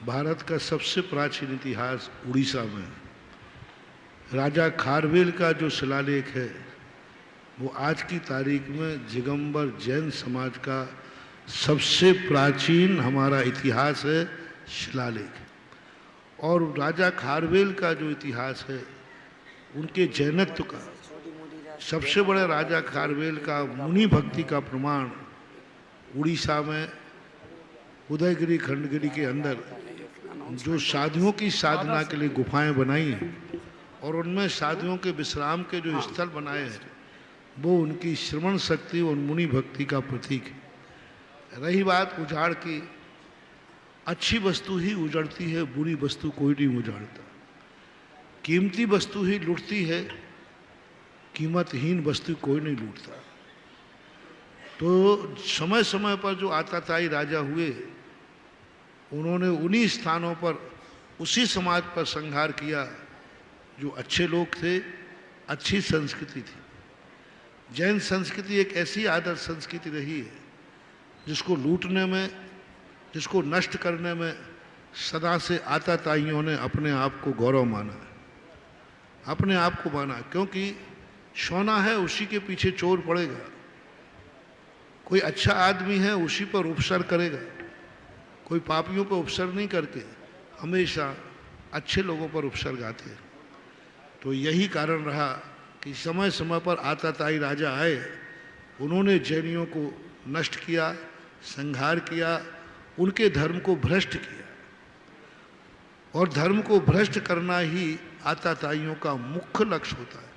भारत का सबसे प्राचीन इतिहास उड़ीसा में है। राजा खारवेल का जो शिलालेख है वो आज की तारीख में दिगंबर जैन समाज का सबसे प्राचीन हमारा इतिहास है शिलालेख। और राजा खारवेल का जो इतिहास है, उनके जैनत्व का, सबसे बड़े राजा खारवेल का मुनि भक्ति का प्रमाण उड़ीसा में उदयगिरी खंडगिरी के अंदर जो साधुओं की साधना के लिए गुफाएं बनाई हैं और उनमें साधुओं के विश्राम के जो स्थल बनाए हैं, वो उनकी श्रवण शक्ति और मुनि भक्ति का प्रतीक है। रही बात उजाड़ की, अच्छी वस्तु ही उजड़ती है, बुरी वस्तु कोई नहीं उजाड़ता। कीमती वस्तु ही लूटती है, कीमतहीन वस्तु कोई नहीं लूटता। तो समय समय पर जो आताताई राजा हुए, उन्होंने उन्हीं स्थानों पर उसी समाज पर संहार किया जो अच्छे लोग थे, अच्छी संस्कृति थी। जैन संस्कृति एक ऐसी आदर्श संस्कृति रही है जिसको लूटने में, जिसको नष्ट करने में सदा से आताताइयों ने अपने आप को गौरव माना है, अपने आप को माना, क्योंकि सोना है उसी के पीछे चोर पड़ेगा। कोई अच्छा आदमी है उसी पर उपसर करेगा, कोई पापियों पर उपसर नहीं करके हमेशा अच्छे लोगों पर उपसर गाते हैं। तो यही कारण रहा कि समय समय पर आताताई राजा आए, उन्होंने जैनियों को नष्ट किया, संहार किया, उनके धर्म को भ्रष्ट किया। और धर्म को भ्रष्ट करना ही आताताइयों का मुख्य लक्ष्य होता है।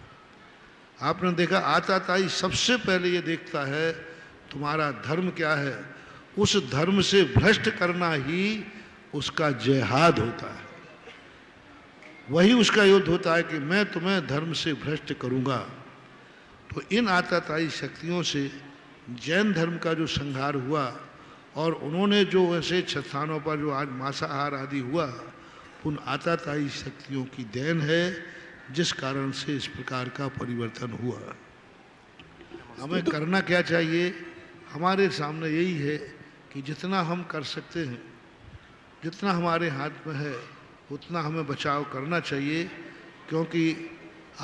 आपने देखा, आताताई सबसे पहले ये देखता है तुम्हारा धर्म क्या है, उस धर्म से भ्रष्ट करना ही उसका जिहाद होता है। वही उसका युद्ध होता है कि मैं तुम्हें धर्म से भ्रष्ट करूंगा। तो इन आताताई शक्तियों से जैन धर्म का जो संहार हुआ और उन्होंने जो ऐसे स्थानों पर जो आज मांसाहार आदि हुआ, उन आताताई शक्तियों की देन है, जिस कारण से इस प्रकार का परिवर्तन हुआ। हमें करना क्या चाहिए? हमारे सामने यही है कि जितना हम कर सकते हैं, जितना हमारे हाथ में है, उतना हमें बचाव करना चाहिए, क्योंकि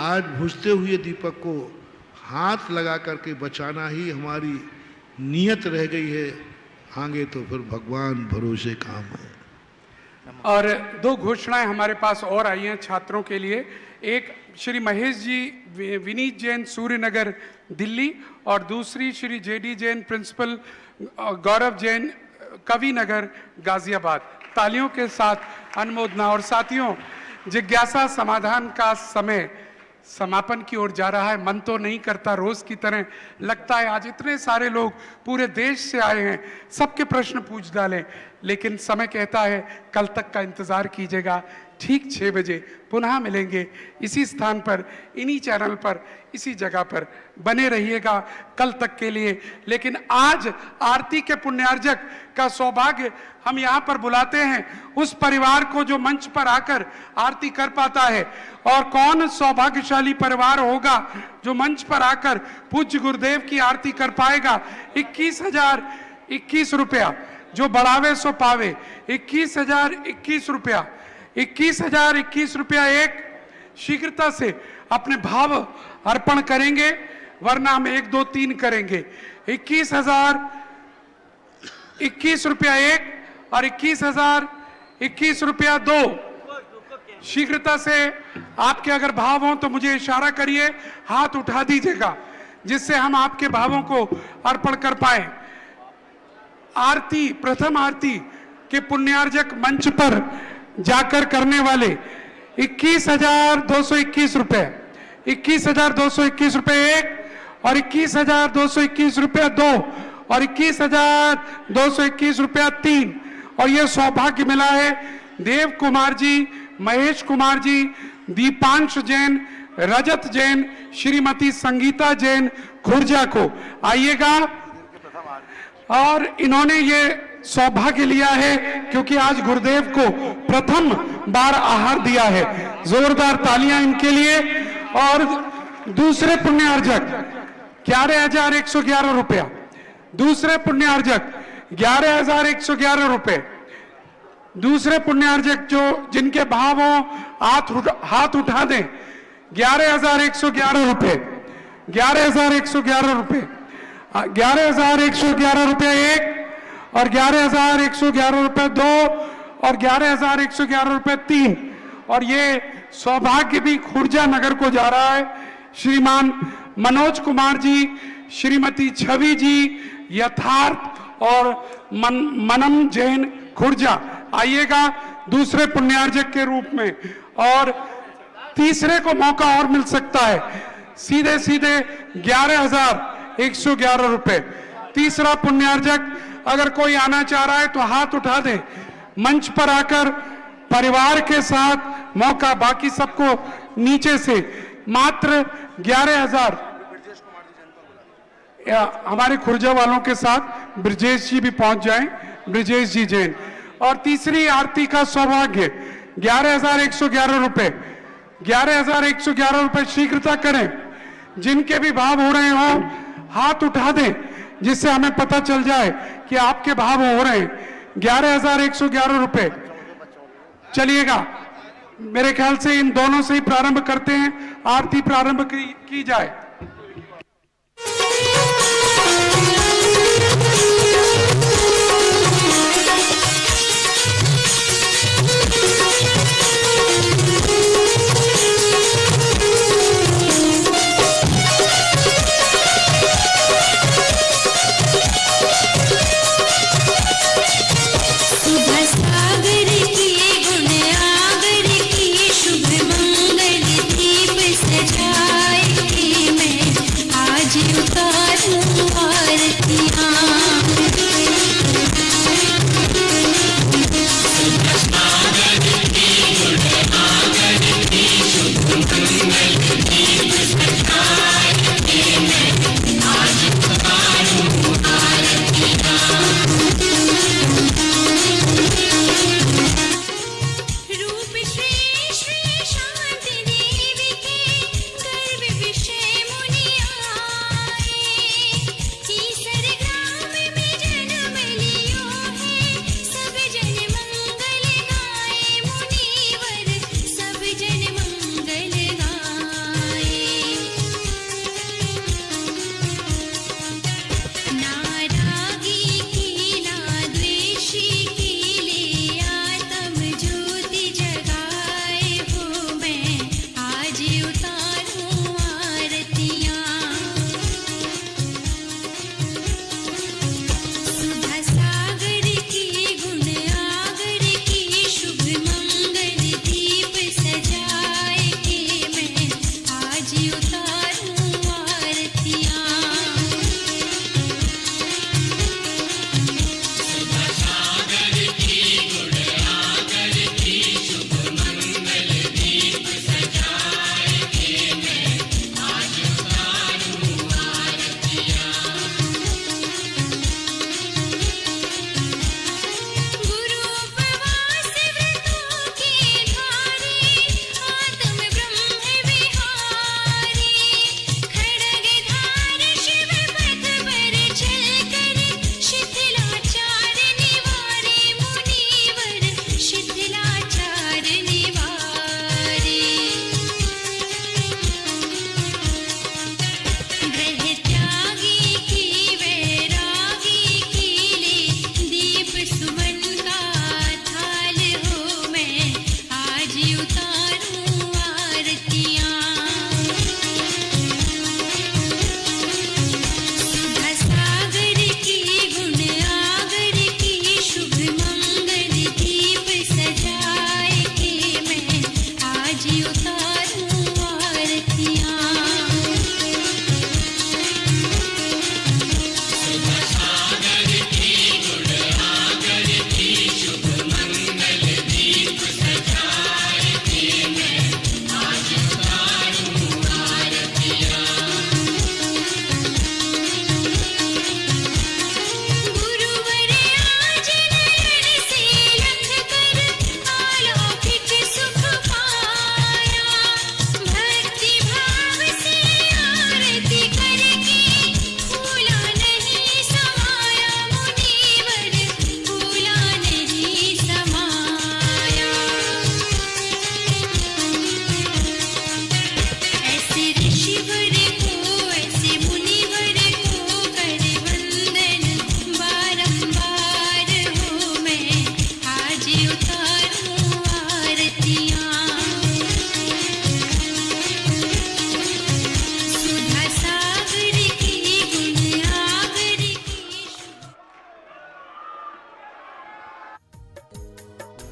आज बुझते हुए दीपक को हाथ लगा करके बचाना ही हमारी नियत रह गई है। आगे तो फिर भगवान भरोसे काम है।
और दो घोषणाएं हमारे पास और आई हैं छात्रों के लिए। एक श्री महेश जी विनीत जैन सूर्यनगर दिल्ली, और दूसरी श्री जेडी जैन प्रिंसिपल गौरव जैन कवि नगर गाजियाबाद। तालियों के साथ अनुमोदना। और साथियों, जिज्ञासा समाधान का समय समापन की ओर जा रहा है। मन तो नहीं करता रोज की तरह, लगता है आज इतने सारे लोग पूरे देश से आए हैं, सबके प्रश्न पूछ डालें, लेकिन समय कहता है कल तक का इंतजार कीजिएगा। ठीक 6 बजे पुनः मिलेंगे इसी स्थान पर, इन्हीं चैनल पर, इसी जगह पर। बने रहिएगा कल तक के लिए। लेकिन आज आरती के पुण्यार्जक का सौभाग्य हम यहाँ पर बुलाते हैं उस परिवार को जो मंच पर आकर आरती कर पाता है। और कौन सौभाग्यशाली परिवार होगा जो मंच पर आकर पूज्य गुरुदेव की आरती कर पाएगा। 21,021 रुपया, जो बढ़ावे सो पावे। 21,021 रुपया, 21,021 रुपया एक शीघ्रता से अपने भाव अर्पण करेंगे, वरना हम 1, 2, 3 करेंगे। 21,021 रुपया एक और 21,021 रुपया 2। शीघ्रता से आपके अगर भाव हों तो मुझे इशारा करिए, हाथ उठा दीजिएगा, जिससे हम आपके भावों को अर्पण कर पाए। आरती, प्रथम आरती के पुण्यार्जक मंच पर जाकर करने वाले 21,221 रुपए, 21,221 रुपए एक और 21,221 रुपया 2 और 21,221 रुपया 3। और यह सौभाग्य मिला है देव कुमार जी, महेश कुमार जी, दीपांश जैन, रजत जैन, श्रीमती संगीता जैन खुर्जा को। आइएगा। और इन्होंने ये सौभाग्य लिया है क्योंकि आज गुरुदेव को प्रथम बार आहार दिया है। जोरदार तालियां इनके लिए। और दूसरे पुण्यार्जक 11,111 रुपया, दूसरे पुण्यार्जक 11,111 रुपए। दूसरे पुण्यार्जक जो जिनके भाव हो हाथ उठा दें। 11,111 रुपए, 11,111 रुपए, 11,111 रुपए एक और 11,111 रुपए 2 और 11,111 रुपए 3। और ये सौभाग्य भी खुर्जा नगर को जा रहा है। श्रीमान मनोज कुमार जी, श्रीमती छवि जी यथार्थ और मनम जैन खुर्जा। आइएगा दूसरे पुण्यार्जक के रूप में। और तीसरे को मौका और मिल सकता है, सीधे सीधे 11,111 रुपए। तीसरा पुण्यार्जक अगर कोई आना चाह रहा है तो हाथ उठा दे, मंच पर आकर परिवार के साथ मौका। बाकी सबको नीचे से मात्र 11,000। हमारे खुर्जा वालों के साथ ब्रजेश जी भी पहुंच जाएं, ब्रजेश जी जैन। और तीसरी आरती का सौभाग्य 11,111 रुपए, 11,111 रुपए। शीघ्रता करें, जिनके भी भाव हो रहे हो हाथ उठा दें, जिससे हमें पता चल जाए कि आपके भाव हो रहे हैं। 11,111 रुपए। चलिएगा, मेरे ख्याल से इन दोनों से ही प्रारंभ करते हैं, आरती प्रारंभ की जाए।
सजाए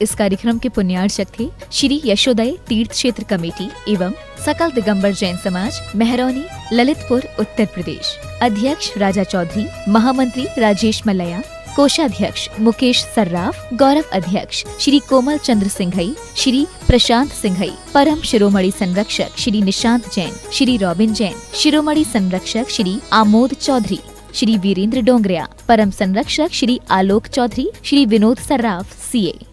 इस कार्यक्रम के पुण्यार्चक थे श्री यशोदय तीर्थ क्षेत्र कमेटी एवं सकल दिगंबर जैन समाज मेहरौनी ललितपुर उत्तर प्रदेश। अध्यक्ष राजा चौधरी, महामंत्री राजेश मलया, कोषाध्यक्ष मुकेश सर्राफ, गौरव अध्यक्ष श्री कोमल चंद्र सिंघई, श्री प्रशांत सिंघई, परम शिरोमणि संरक्षक श्री निशांत जैन, श्री रॉबिन जैन, शिरोमणि संरक्षक श्री आमोद चौधरी, श्री वीरेंद्र डोंगरिया, परम संरक्षक श्री आलोक चौधरी, श्री विनोद सर्राफ CA।